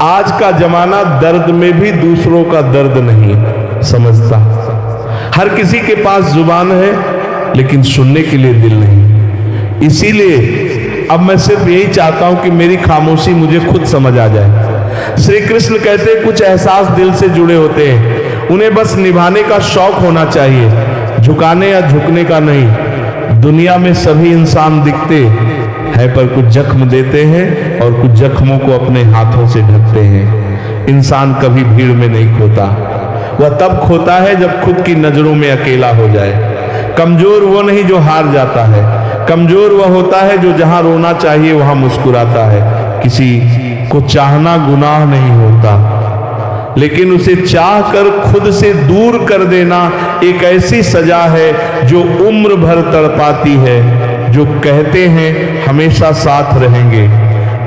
S1: आज का जमाना दर्द में भी दूसरों का दर्द नहीं समझता। हर किसी के पास जुबान है लेकिन सुनने के लिए दिल नहीं। इसीलिए अब मैं सिर्फ यही चाहता हूं कि मेरी खामोशी मुझे खुद समझ आ जाए। श्री कृष्ण कहते हैं कुछ एहसास दिल से जुड़े होते हैं, उन्हें बस निभाने का शौक होना चाहिए, झुकाने या झुकने का नहीं। दुनिया में सभी इंसान दिखते हैं पर कुछ जख्म देते हैं और कुछ जख्मों को अपने हाथों से ढकते हैं। इंसान कभी भीड़ में नहीं खोता, वह तब खोता है जब खुद की नजरों में अकेला हो जाए। कमजोर वो नहीं जो हार जाता है, कमजोर वह होता है जो जहां रोना चाहिए वहां मुस्कुराता है। किसी को चाहना गुनाह नहीं होता, लेकिन उसे चाह कर खुद से दूर कर देना एक ऐसी सजा है जो उम्र भर तड़पाती है। जो कहते हैं हमेशा साथ रहेंगे,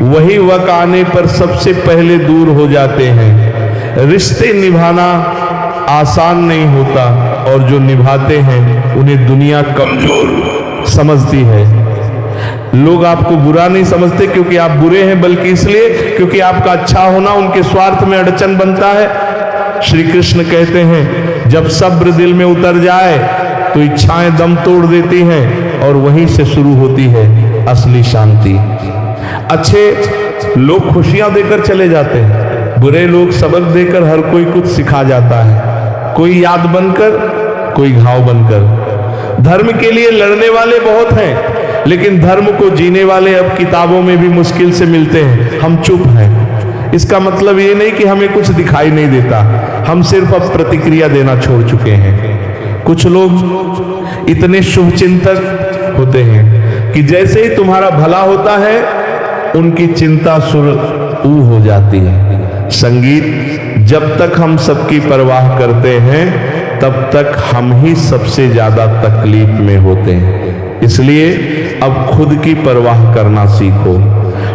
S1: वही वक्त आने पर सबसे पहले दूर हो जाते हैं। रिश्ते निभाना आसान नहीं होता, और जो निभाते हैं उन्हें दुनिया कमजोर समझती है। लोग आपको बुरा नहीं समझते क्योंकि आप बुरे हैं, बल्कि इसलिए क्योंकि आपका अच्छा होना उनके स्वार्थ में अड़चन बनता है। श्री कृष्ण कहते हैं जब सब्र दिल में उतर जाए तो इच्छाएं दम तोड़ देती हैं, और वहीं से शुरू होती है असली शांति। अच्छे लोग खुशियां देकर चले जाते हैं, बुरे लोग सबक देकर हर कोई कुछ सिखा जाता है। कोई याद बनकर, कोई घाव बनकर। धर्म के लिए लड़ने वाले बहुत हैं, लेकिन धर्म को जीने वाले अब किताबों में भी मुश्किल से मिलते हैं। हम चुप हैं, इसका मतलब ये नहीं कि हमें कुछ दिखाई नहीं देता, हम सिर्फ अब प्रतिक्रिया देना छोड़ चुके हैं। कुछ लोग इतने शुभचिंतक होते हैं कि जैसे ही तुम्हारा भला होता है उनकी चिंता ऊ हो जाती है। संगीत जब तक हम सबकी परवाह करते हैं तब तक हम ही सबसे ज्यादा तकलीफ में होते हैं। इसलिए अब खुद की परवाह करना सीखो।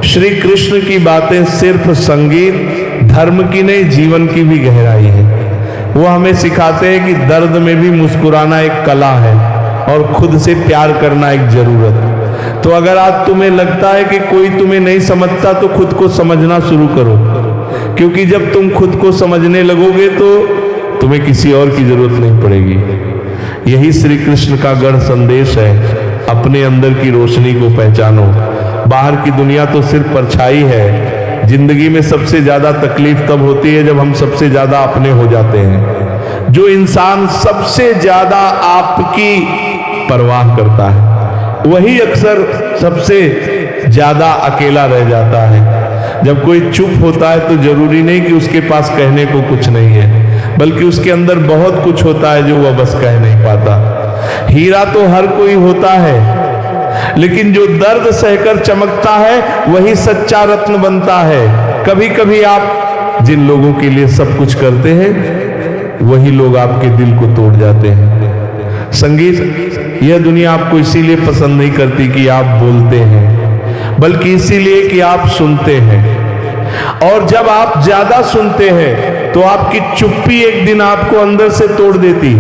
S1: श्री कृष्ण की बातें सिर्फ संगीत धर्म की नहीं, जीवन की भी गहराई है। वो हमें सिखाते हैं कि दर्द में भी मुस्कुराना एक कला है और खुद से प्यार करना एक जरूरत। तो अगर आज तुम्हें लगता है कि कोई तुम्हें नहीं समझता तो खुद को समझना शुरू करो, क्योंकि जब तुम खुद को समझने लगोगे तो तुम्हें किसी और की जरूरत नहीं पड़ेगी। यही श्री कृष्ण का गढ़ संदेश है। अपने अंदर की रोशनी को पहचानो। बाहर की दुनिया तो सिर्फ परछाई है। जिंदगी में सबसे ज्यादा तकलीफ तब होती है जब हम सबसे ज्यादा अपने हो जाते हैं। जो इंसान सबसे ज्यादा आपकी परवाह करता है वही अक्सर सबसे ज्यादा अकेला रह जाता है। जब कोई चुप होता है तो जरूरी नहीं कि उसके पास कहने को कुछ नहीं है, बल्कि उसके अंदर बहुत कुछ होता है जो वह बस कह नहीं पाता। हीरा तो हर कोई होता है, लेकिन जो दर्द सहकर चमकता है वही सच्चा रत्न बनता है। कभी कभी आप जिन लोगों के लिए सब कुछ करते हैं वही लोग आपके दिल को तोड़ जाते हैं। संगीत, यह दुनिया आपको इसीलिए पसंद नहीं करती कि आप बोलते हैं, बल्कि इसीलिए कि आप सुनते हैं। और जब आप ज्यादा सुनते हैं तो आपकी चुप्पी एक दिन आपको अंदर से तोड़ देती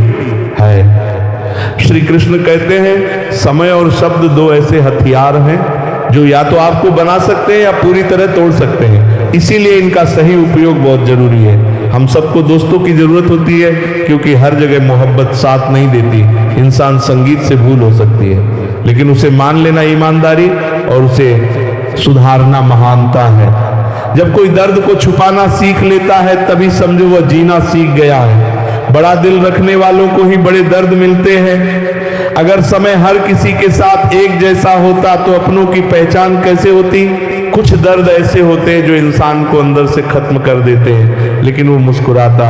S1: है। श्री कृष्ण कहते हैं समय और शब्द दो ऐसे हथियार हैं जो या तो आपको बना सकते हैं या पूरी तरह तोड़ सकते हैं। इसीलिए इनका सही उपयोग बहुत जरूरी है। हम सबको दोस्तों की जरूरत होती है, क्योंकि हर जगह मोहब्बत साथ नहीं देती। इंसान संगीत से भूल हो सकती है, लेकिन उसे मान लेना ईमानदारी और उसे सुधारना महानता है। जब कोई दर्द को छुपाना सीख लेता है तभी समझो वह जीना सीख गया है। बड़ा दिल रखने वालों को ही बड़े दर्द मिलते हैं। अगर समय हर किसी के साथ एक जैसा होता तो अपनों की पहचान कैसे होती। कुछ दर्द ऐसे होते हैं जो इंसान को अंदर से खत्म कर देते हैं, लेकिन वो मुस्कुराता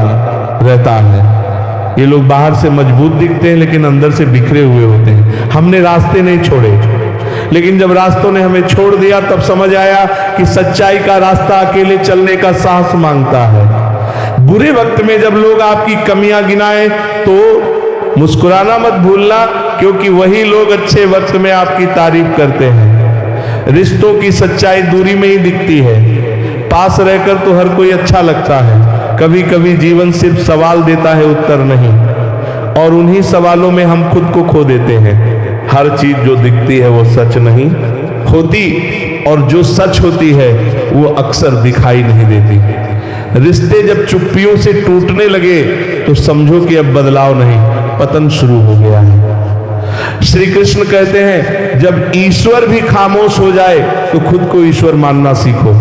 S1: रहता है। ये लोग बाहर से मजबूत दिखते हैं लेकिन अंदर से बिखरे हुए होते हैं। हमने रास्ते नहीं छोड़े, लेकिन जब रास्तों ने हमें छोड़ दिया तब समझ आया कि सच्चाई का रास्ता अकेले चलने का साहस मांगता है। बुरे वक्त में जब लोग आपकी कमियां गिनाएं तो मुस्कुराना मत भूलना, क्योंकि वही लोग अच्छे वक्त में आपकी तारीफ करते हैं। रिश्तों की सच्चाई दूरी में ही दिखती है। पास रहकर तो हर कोई अच्छा लगता है। कभी कभी जीवन सिर्फ सवाल देता है, उत्तर नहीं, और उन्हीं सवालों में हम खुद को खो देते हैं। हर चीज जो दिखती है वो सच नहीं होती, और जो सच होती है वो अक्सर दिखाई नहीं देती। रिश्ते जब चुप्पियों से टूटने लगे तो समझो कि अब बदलाव नहीं, पतन शुरू हो गया है। श्री कृष्ण कहते हैं जब ईश्वर भी खामोश हो जाए तो खुद को ईश्वर मानना सीखो,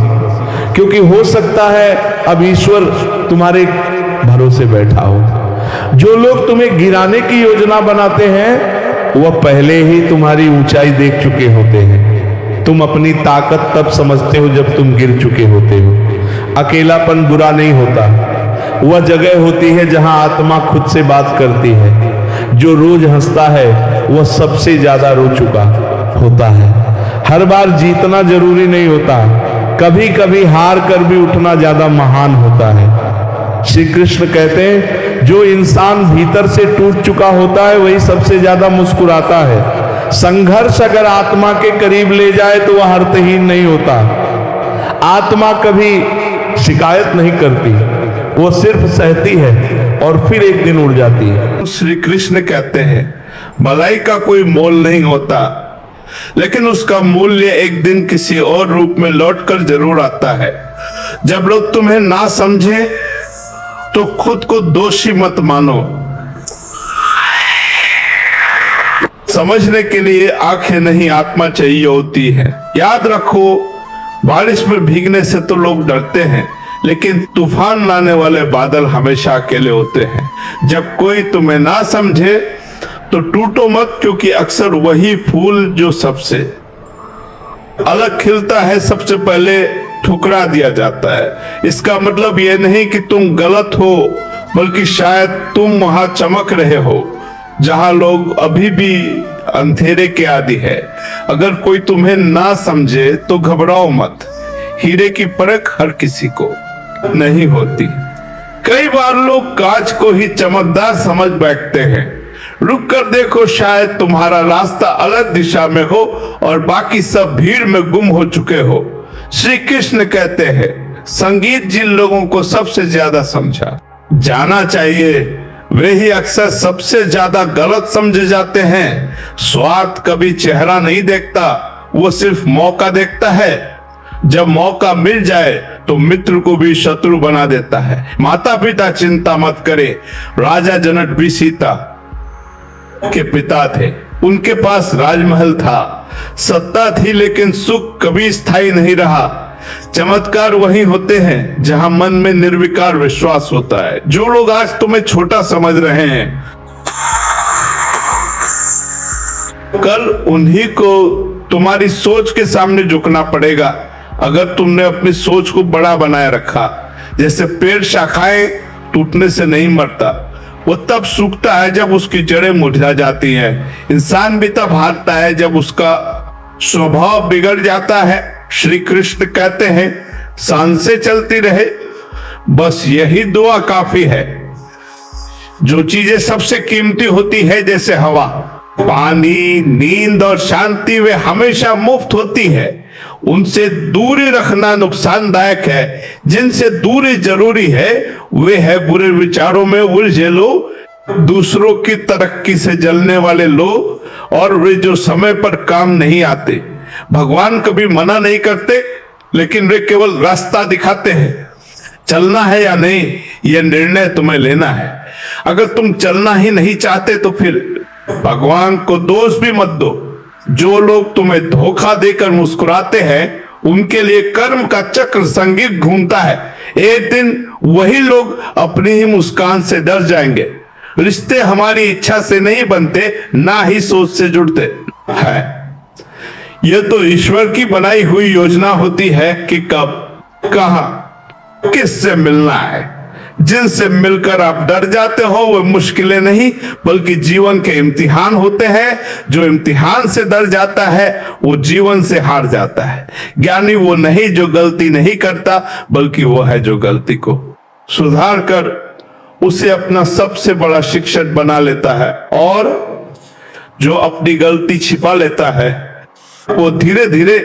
S1: क्योंकि हो सकता है अब ईश्वर तुम्हारे भरोसे बैठा हो। जो लोग तुम्हें गिराने की योजना बनाते हैं वह पहले ही तुम्हारी ऊंचाई देख चुके होते हैं। तुम अपनी ताकत तब समझते हो जब तुम गिर चुके होते हो। अकेलापन बुरा नहीं होता, वह जगह होती है जहां आत्मा खुद से बात करती है। जो रोज हंसता है वह सबसे ज्यादा रो चुका होता है। हर बार जीतना जरूरी नहीं होता, कभी कभी हार कर भी उठना ज्यादा महान होता है। श्री कृष्ण कहते हैं जो इंसान भीतर से टूट चुका होता है वही सबसे ज्यादा मुस्कुराता है। संघर्ष अगर आत्मा के करीब ले जाए तो वह अर्थहीन नहीं होता। आत्मा कभी शिकायत नहीं करती, वो सिर्फ सहती है और फिर एक दिन उड़ जाती है।
S2: श्री कृष्ण कहते हैं भलाई का कोई मोल नहीं होता, लेकिन उसका मूल्य एक दिन किसी और रूप में लौटकर जरूर आता है। जब लोग तुम्हें ना समझे तो खुद को दोषी मत मानो। समझने के लिए आंखें नहीं आत्मा चाहिए होती है। याद रखो, बारिश में भीगने से तो लोग डरते हैं, लेकिन तूफान लाने वाले बादल हमेशा अकेले होते हैं। जब कोई तुम्हें ना समझे तो टूटो मत, क्योंकि अक्सर वही फूल जो सबसे अलग खिलता है सबसे पहले ठुकरा दिया जाता है। इसका मतलब यह नहीं कि तुम गलत हो, बल्कि शायद तुम वहां चमक रहे हो जहां लोग अभी भी अंधेरे के आदी है। अगर कोई तुम्हें ना समझे तो घबराओ मत। हीरे की परख हर किसी को नहीं होती। कई बार लोग कांच को ही चमकदार समझ बैठते हैं। रुक कर देखो, शायद तुम्हारा रास्ता अलग दिशा में हो और बाकी सब भीड़ में गुम हो चुके हो। श्री कृष्ण कहते हैं, संगीत जिन लोगों को सबसे ज्यादा समझा जाना चाहिए वे ही अक्सर सबसे ज्यादा गलत समझे जाते हैं। स्वार्थ कभी चेहरा नहीं देखता, वो सिर्फ मौका देखता है। जब मौका मिल जाए तो मित्र को भी शत्रु बना देता है। माता पिता चिंता मत करे, राजा जनक भी सीता के पिता थे, उनके पास राजमहल था, सत्ता थी, लेकिन सुख कभी स्थायी नहीं रहा। चमत्कार वही होते हैं जहां मन में निर्विकार विश्वास होता है। जो लोग आज तुम्हें छोटा समझ रहे हैं, कल उन्हीं को तुम्हारी सोच के सामने झुकना पड़ेगा। अगर तुमने अपनी सोच को बड़ा बनाए रखा, जैसे पेड़ शाखाएं टूटने से नहीं मरता, वो तब सूखता है जब उसकी जड़ें मुरझा जाती हैं। इंसान भी तब हारता है जब उसका स्वभाव बिगड़ जाता है। श्री कृष्ण कहते हैं, सांसें चलती रहे, बस यही दुआ काफी है। जो चीजें सबसे कीमती होती है, जैसे हवा, पानी, नींद और शांति, वे हमेशा मुफ्त होती है। उनसे दूरी रखना नुकसानदायक है। जिनसे दूरी जरूरी है वे है बुरे विचारों में उलझे लोग, दूसरों की तरक्की से जलने वाले लोग, और वे जो समय पर काम नहीं आते। भगवान कभी मना नहीं करते, लेकिन वे केवल रास्ता दिखाते हैं। चलना है या नहीं, यह निर्णय तुम्हें लेना है। अगर तुम चलना ही नहीं चाहते तो फिर भगवान को दोष भी मत दो। जो लोग तुम्हें धोखा देकर मुस्कुराते हैं, उनके लिए कर्म का चक्र संगीत घूमता है। एक दिन वही लोग अपनी ही मुस्कान से डर जाएंगे। रिश्ते हमारी इच्छा से नहीं बनते, ना ही सोच से जुड़ते हैं। यह तो ईश्वर की बनाई हुई योजना होती है कि कब, कहां, किससे मिलना है। जिनसे मिलकर आप डर जाते हो वे मुश्किलें नहीं, बल्कि जीवन के इम्तिहान होते हैं। जो इम्तिहान से डर जाता है वो जीवन से हार जाता है। ज्ञानी वो नहीं जो गलती नहीं करता, बल्कि वो है जो गलती को सुधार कर उसे अपना सबसे बड़ा शिक्षक बना लेता है। और जो अपनी गलती छिपा लेता है वो धीरे धीरे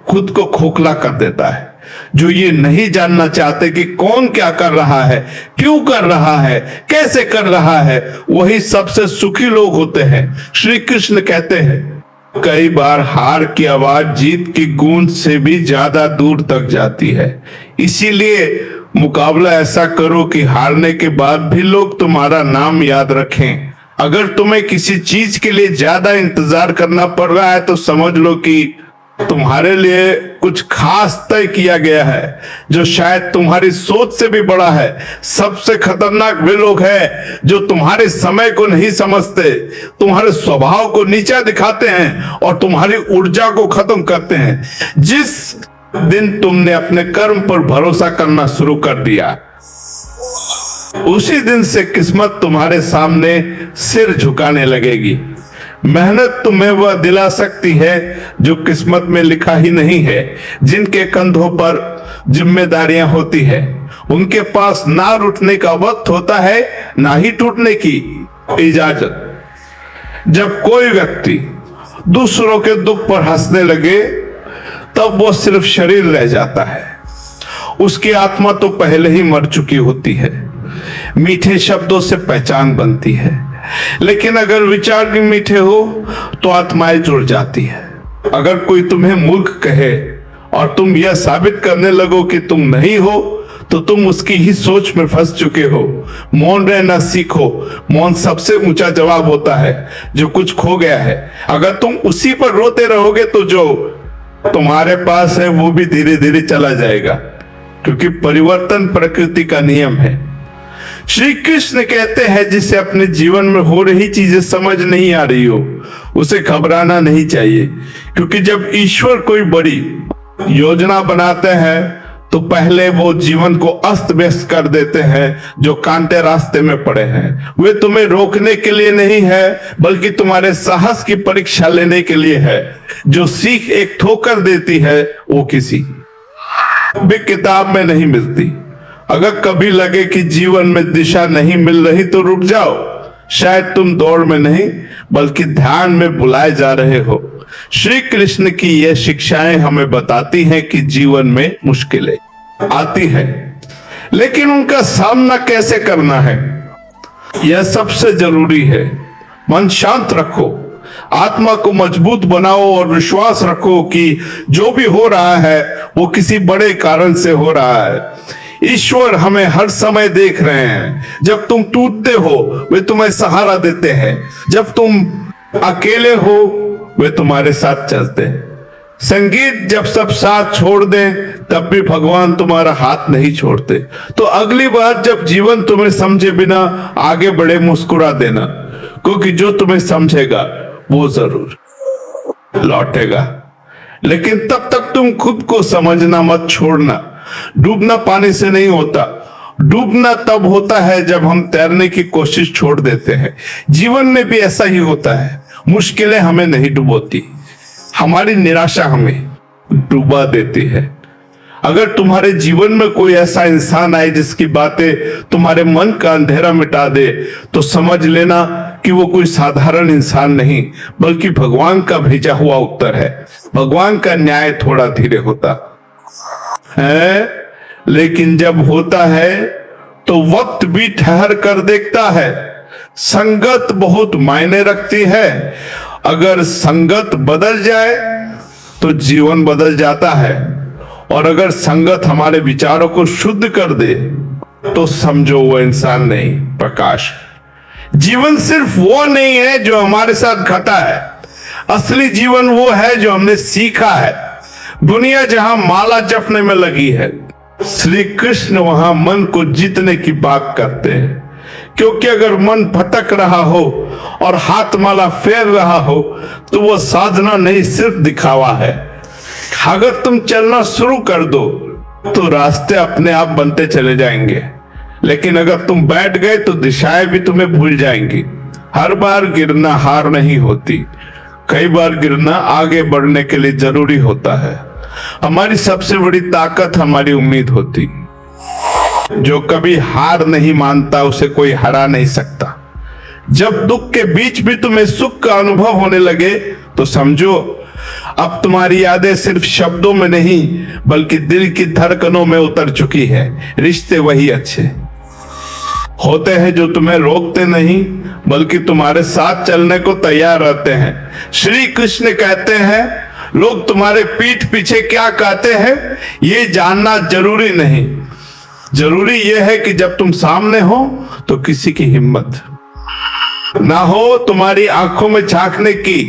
S2: खुद को खोखला कर देता है। जो ये नहीं जानना चाहते कि कौन क्या कर रहा है, क्यों कर रहा है, कैसे कर रहा है, वही सबसे सुखी लोग होते हैं। श्री कृष्ण कहते हैं, कई बार हार की आवाज जीत की गूंज से भी ज्यादा दूर तक जाती है। इसीलिए मुकाबला ऐसा करो कि हारने के बाद भी लोग तुम्हारा नाम याद रखें। अगर तुम्हें किसी चीज के लिए ज्यादा इंतजार करना पड़ रहा है तो समझ लो कि तुम्हारे लिए कुछ खास तय किया गया है, जो शायद तुम्हारी सोच से भी बड़ा है। सबसे खतरनाक वे लोग हैं जो तुम्हारे समय को नहीं समझते, तुम्हारे स्वभाव को नीचा दिखाते हैं और तुम्हारी ऊर्जा को खत्म करते हैं। जिस दिन तुमने अपने कर्म पर भरोसा करना शुरू कर दिया, उसी दिन से किस्मत तुम्हारे सामने सिर झुकाने लगेगी। मेहनत तुम्हें वह दिला सकती है जो किस्मत में लिखा ही नहीं है। जिनके कंधों पर जिम्मेदारियां होती है, उनके पास ना रुठने का वक्त होता है, ना ही टूटने की इजाजत। जब कोई व्यक्ति दूसरों के दुख पर हंसने लगे, तब वो सिर्फ शरीर रह जाता है। उसकी आत्मा तो पहले ही मर चुकी होती है। मीठे शब्दों से पहचान बनती है, लेकिन अगर विचार भी मीठे हो तो आत्माएं जुड़ जाती है। अगर कोई तुम्हें मूर्ख कहे और तुम यह साबित करने लगो कि तुम नहीं हो, तो तुम उसकी ही सोच में फंस चुके हो। मौन रहना सीखो। मौन सबसे ऊंचा जवाब होता है जो कुछ खो गया है। अगर तुम उसी पर रोते रहोगे तो जो तुम्हारे पास है वो भी धीरे धीरे चला जाएगा, क्योंकि परिवर्तन प्रकृति का नियम है। श्री कृष्ण कहते हैं, जिसे अपने जीवन में हो रही चीजें समझ नहीं आ रही हो, उसे घबराना नहीं चाहिए, क्योंकि जब ईश्वर कोई बड़ी योजना बनाते हैं तो पहले वो जीवन को अस्त व्यस्त कर देते हैं जो कांटे रास्ते में पड़े हैं। वे तुम्हें रोकने के लिए नहीं है, बल्कि तुम्हारे साहस की परीक्षा लेने के लिए है। जो सीख एक ठोकर देती है वो किसी भी किताब में नहीं मिलती। अगर कभी लगे कि जीवन में दिशा नहीं मिल रही तो रुक जाओ, शायद तुम दौड़ में नहीं बल्कि ध्यान में बुलाए जा रहे हो। श्री कृष्ण की यह शिक्षाएं हमें बताती हैं कि जीवन में मुश्किलें आती हैं, लेकिन उनका सामना कैसे करना है यह सबसे जरूरी है। मन शांत रखो, आत्मा को मजबूत बनाओ और विश्वास रखो कि जो भी हो रहा है वो किसी बड़े कारण से हो रहा है। ईश्वर हमें हर समय देख रहे हैं। जब तुम टूटते हो वे तुम्हें सहारा देते हैं, जब तुम अकेले हो वे तुम्हारे साथ चलते हैं। संगीत जब सब साथ छोड़ दें तब भी भगवान तुम्हारा हाथ नहीं छोड़ते। तो अगली बार जब जीवन तुम्हें समझे बिना आगे बढ़े मुस्कुरा देना, क्योंकि जो तुम्हें समझेगा वो जरूर लौटेगा। लेकिन तब तक तुम खुद को समझना मत छोड़ना। डूबना पानी से नहीं होता, डूबना तब होता है जब हम तैरने की कोशिश छोड़ देते हैं। जीवन में भी ऐसा ही होता है। मुश्किलें हमें नहीं डुबोती, हमारी निराशा हमें डुबा देती है। अगर तुम्हारे जीवन में कोई ऐसा इंसान आए जिसकी बातें तुम्हारे मन का अंधेरा मिटा दे, तो समझ लेना कि वो कोई साधारण इंसान नहीं बल्कि भगवान का भेजा हुआ उत्तर है। भगवान का न्याय थोड़ा धीरे होता है, लेकिन जब होता है तो वक्त भी ठहर कर देखता है। संगत बहुत मायने रखती है। अगर संगत बदल जाए तो जीवन बदल जाता है, और अगर संगत हमारे विचारों को शुद्ध कर दे तो समझो वो इंसान नहीं, प्रकाश। जीवन सिर्फ वो नहीं है जो हमारे साथ घटा है, असली जीवन वो है जो हमने सीखा है। दुनिया जहां माला जपने में लगी है, श्री कृष्ण वहां मन को जीतने की बात करते हैं। क्योंकि अगर मन भटक रहा हो और हाथ माला फेर रहा हो तो वो साधना नहीं, सिर्फ दिखावा है। अगर तुम चलना शुरू कर दो तो रास्ते अपने आप बनते चले जाएंगे, लेकिन अगर तुम बैठ गए तो दिशाएं भी तुम्हें भूल जाएंगी। हर बार गिरना हार नहीं होती, कई बार गिरना आगे बढ़ने के लिए जरूरी होता है। हमारी सबसे बड़ी ताकत हमारी उम्मीद होती। जो कभी हार नहीं मानता उसे कोई हरा नहीं सकता। जब दुख के बीच भी तुम्हें सुख का अनुभव होने लगे तो समझो अब तुम्हारी यादें सिर्फ शब्दों में नहीं बल्कि दिल की धड़कनों में उतर चुकी है। रिश्ते वही अच्छे होते हैं जो तुम्हें रोकते नहीं बल्कि तुम्हारे साथ चलने को तैयार रहते हैं। श्री कृष्ण कहते हैं, लोग तुम्हारे पीठ पीछे क्या कहते हैं ये जानना जरूरी नहीं, जरूरी यह है कि जब तुम सामने हो तो किसी की हिम्मत ना हो तुम्हारी आंखों में झांकने की।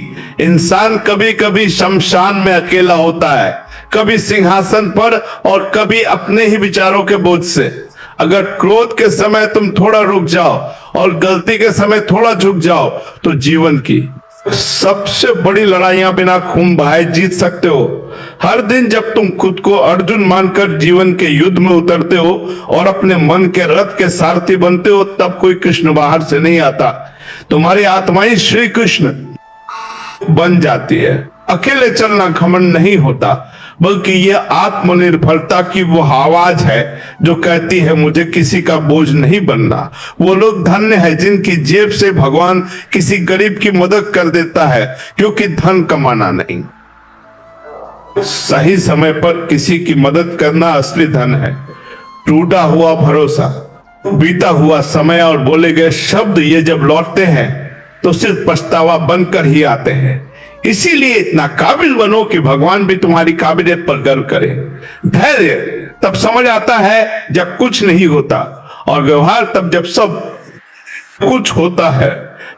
S2: इंसान कभी कभी शमशान में अकेला होता है, कभी सिंहासन पर और कभी अपने ही विचारों के बोझ से। अगर क्रोध के समय तुम थोड़ा रुक जाओ और गलती के समय थोड़ा झुक जाओ तो जीवन की सबसे बड़ी लड़ाइयां बिना खून बहाए जीत सकते हो। हर दिन जब तुम खुद को अर्जुन मानकर जीवन के युद्ध में उतरते हो और अपने मन के रथ के सारथी बनते हो, तब कोई कृष्ण बाहर से नहीं आता, तुम्हारी आत्मा ही श्री कृष्ण बन जाती है। अकेले चलना घमंड नहीं होता बल्कि यह आत्मनिर्भरता की वो आवाज है जो कहती है मुझे किसी का बोझ नहीं बनना। वो लोग धन्य है जिनकी जेब से भगवान किसी गरीब की मदद कर देता है, क्योंकि धन कमाना नहीं, सही समय पर किसी की मदद करना असली धन है। टूटा हुआ भरोसा, बीता हुआ समय और बोले गए शब्द ये जब लौटते हैं तो सिर्फ पछतावा बनकर ही आते हैं। इसीलिए इतना काबिल बनो कि भगवान भी तुम्हारी काबिलियत पर गर्व करे। धैर्य तब समझ आता है जब कुछ नहीं होता, और व्यवहार तब जब सब कुछ होता है।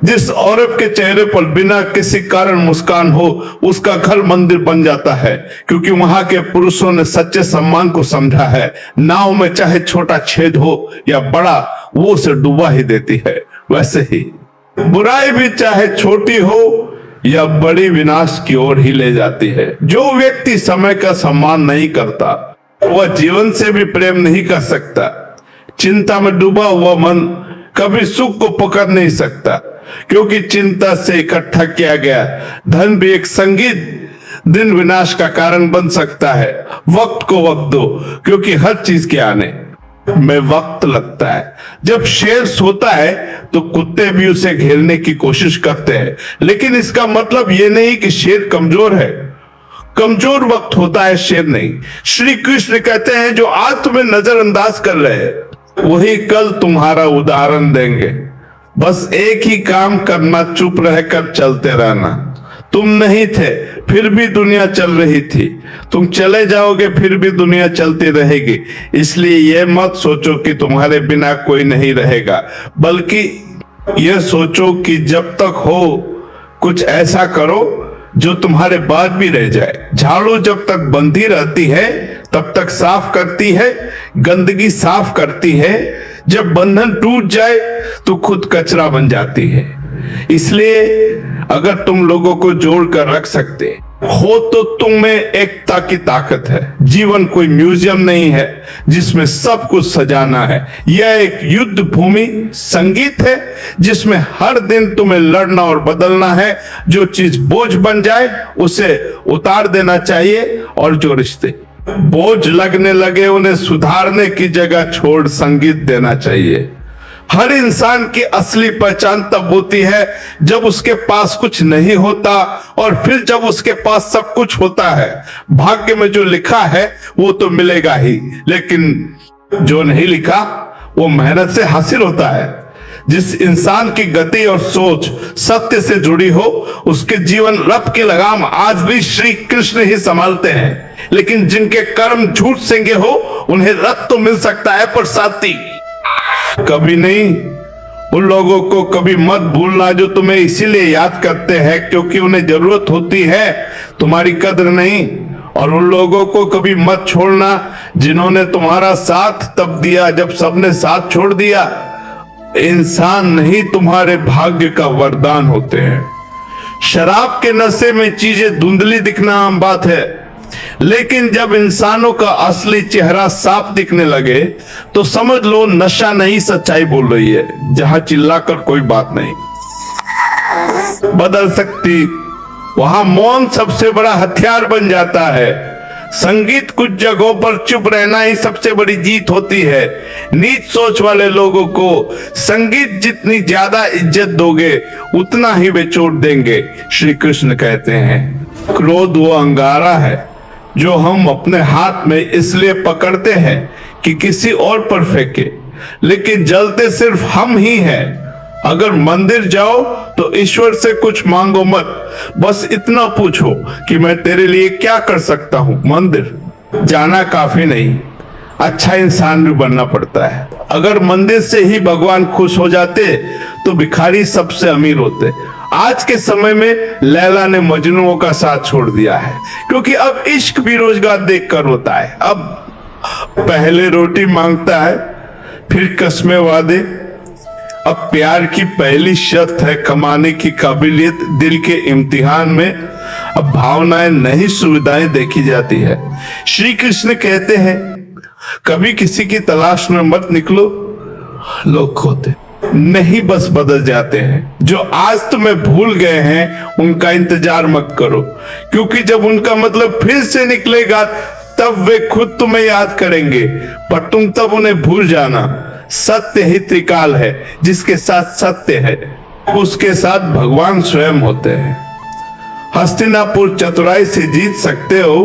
S2: जिस औरत के चेहरे पर बिना किसी कारण मुस्कान हो उसका घर मंदिर बन जाता है, क्योंकि वहां के पुरुषों ने सच्चे सम्मान को समझा है। नाव में चाहे छोटा छेद हो या बड़ा, वो उसे डुबा ही देती है। वैसे ही बुराई भी चाहे छोटी हो या बड़ी, विनाश की ओर ही ले जाती है। जो व्यक्ति समय का सम्मान नहीं करता वह जीवन से भी प्रेम नहीं कर सकता। चिंता में डूबा हुआ मन कभी सुख को पकड़ नहीं सकता, क्योंकि चिंता से इकट्ठा किया गया धन भी एक संगीत दिन विनाश का कारण बन सकता है। वक्त को वक्त दो, क्योंकि हर चीज के आने में वक्त लगता है। जब शेर सोता है तो कुत्ते भी उसे घेरने की कोशिश करते हैं, लेकिन इसका मतलब यह नहीं कि शेर कमजोर है। कमजोर वक्त होता है, शेर नहीं। श्री कृष्ण कहते हैं जो आज तुम्हें नजरअंदाज कर रहे हैं वही कल तुम्हारा उदाहरण देंगे। बस एक ही काम करना, चुप रहकर चलते रहना। तुम नहीं थे फिर भी दुनिया चल रही थी, तुम चले जाओगे फिर भी दुनिया चलती रहेगी। इसलिए यह मत सोचो कि तुम्हारे बिना कोई नहीं रहेगा, बल्कि यह सोचो कि जब तक हो कुछ ऐसा करो जो तुम्हारे बाद भी रह जाए। झाड़ू जब तक बंधी रहती है तब तक साफ करती है, गंदगी साफ करती है। जब बंधन टूट जाए तो खुद कचरा बन जाती है। इसलिए अगर तुम लोगों को जोड़कर रख सकते हो तो तुम में एकता की ताकत है। जीवन कोई म्यूजियम नहीं है जिसमें सब कुछ सजाना है। यह एक युद्ध भूमि संगीत है जिसमें हर दिन तुम्हें लड़ना और बदलना है। जो चीज बोझ बन जाए उसे उतार देना चाहिए, और जो रिश्ते बोझ लगने लगे उन्हें सुधारने की जगह छोड़ संगीत देना चाहिए। हर इंसान की असली पहचान तब होती है जब उसके पास कुछ नहीं होता, और फिर जब उसके पास सब कुछ होता है। भाग्य में जो लिखा है वो तो मिलेगा ही, लेकिन जो नहीं लिखा वो मेहनत से हासिल होता है। जिस इंसान की गति और सोच सत्य से जुड़ी हो उसके जीवन रब की लगाम आज भी श्री कृष्ण ही संभालते हैं। लेकिन जिनके कर्म झूठ सेंगे हो उन्हें रब तो मिल सकता है, पर साथी कभी नहीं। उन लोगों को कभी मत भूलना जो तुम्हें इसीलिए याद करते हैं क्योंकि उन्हें जरूरत होती है, तुम्हारी कद्र नहीं। और उन लोगों को कभी मत छोड़ना जिन्होंने तुम्हारा साथ तब दिया जब सबने साथ छोड़ दिया। इंसान नहीं तुम्हारे भाग्य का वरदान होते हैं। शराब के नशे में चीजें धुंधली दिखना आम बात है, लेकिन जब इंसानों का असली चेहरा साफ दिखने लगे तो समझ लो नशा नहीं सच्चाई बोल रही है। जहां चिल्लाकर कोई बात नहीं बदल सकती वहां मौन सबसे बड़ा हथियार बन जाता है। संगीत कुछ जगहों पर चुप रहना ही सबसे बड़ी जीत होती है। नीच सोच वाले लोगों को संगीत जितनी ज्यादा इज्जत दोगे उतना ही वे चोट देंगे। श्री कृष्ण कहते हैं क्रोध वो अंगारा है जो हम अपने हाथ में इसलिए पकड़ते हैं कि किसी और पर फेंके, लेकिन जलते सिर्फ हम ही हैं। अगर मंदिर जाओ तो ईश्वर से कुछ मांगो मत, बस इतना पूछो कि मैं तेरे लिए क्या कर सकता हूं। मंदिर जाना काफी नहीं, अच्छा इंसान भी बनना पड़ता है। अगर मंदिर से ही भगवान खुश हो जाते तो भिखारी सबसे अमीर होते। आज के समय में लैला ने मजनुओं का साथ छोड़ दिया है क्योंकि अब इश्क भी रोजगार देखकर होता है। अब पहले रोटी मांगता है फिर कस्में वादे। अब प्यार की पहली शर्त है कमाने की काबिलियत। दिल के इम्तिहान में अब भावनाएं नहीं सुविधाएं देखी जाती है। श्री कृष्ण कहते हैं कभी किसी की तलाश में मत निकलो, लोग खोते नहीं बस बदल जाते हैं। जो आज तुम्हें भूल गए हैं उनका इंतजार मत करो, क्योंकि जब उनका मतलब फिर से निकलेगा तब वे खुद तुम्हें याद करेंगे, पर तुम तब उन्हें भूल जाना। सत्य ही त्रिकाल है, जिसके साथ सत्य है उसके साथ भगवान स्वयं होते हैं। हस्तिनापुर चतुराई से जीत सकते हो,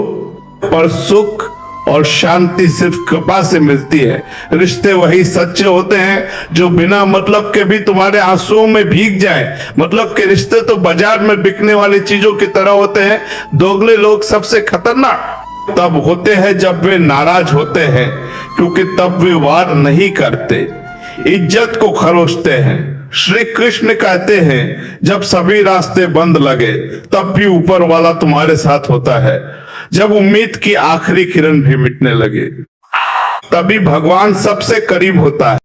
S2: पर सुख और शांति सिर्फ कृपा से मिलती है। रिश्ते वही सच्चे होते हैं जो बिना मतलब के भी तुम्हारे आंसुओं में भीग जाए। मतलब के रिश्ते तो बाजार में बिकने वाली चीजों की तरह होते हैं। दोगले लोग सबसे खतरनाक तब होते हैं जब वे नाराज होते हैं, क्योंकि तब वे वार नहीं करते, इज्जत को खरोचते हैं। श्री कृष्ण कहते हैं जब सभी रास्ते बंद लगे तब भी ऊपर वाला तुम्हारे साथ होता है। जब उम्मीद की आखिरी किरण भी मिटने लगे तभी भगवान सबसे करीब होता है।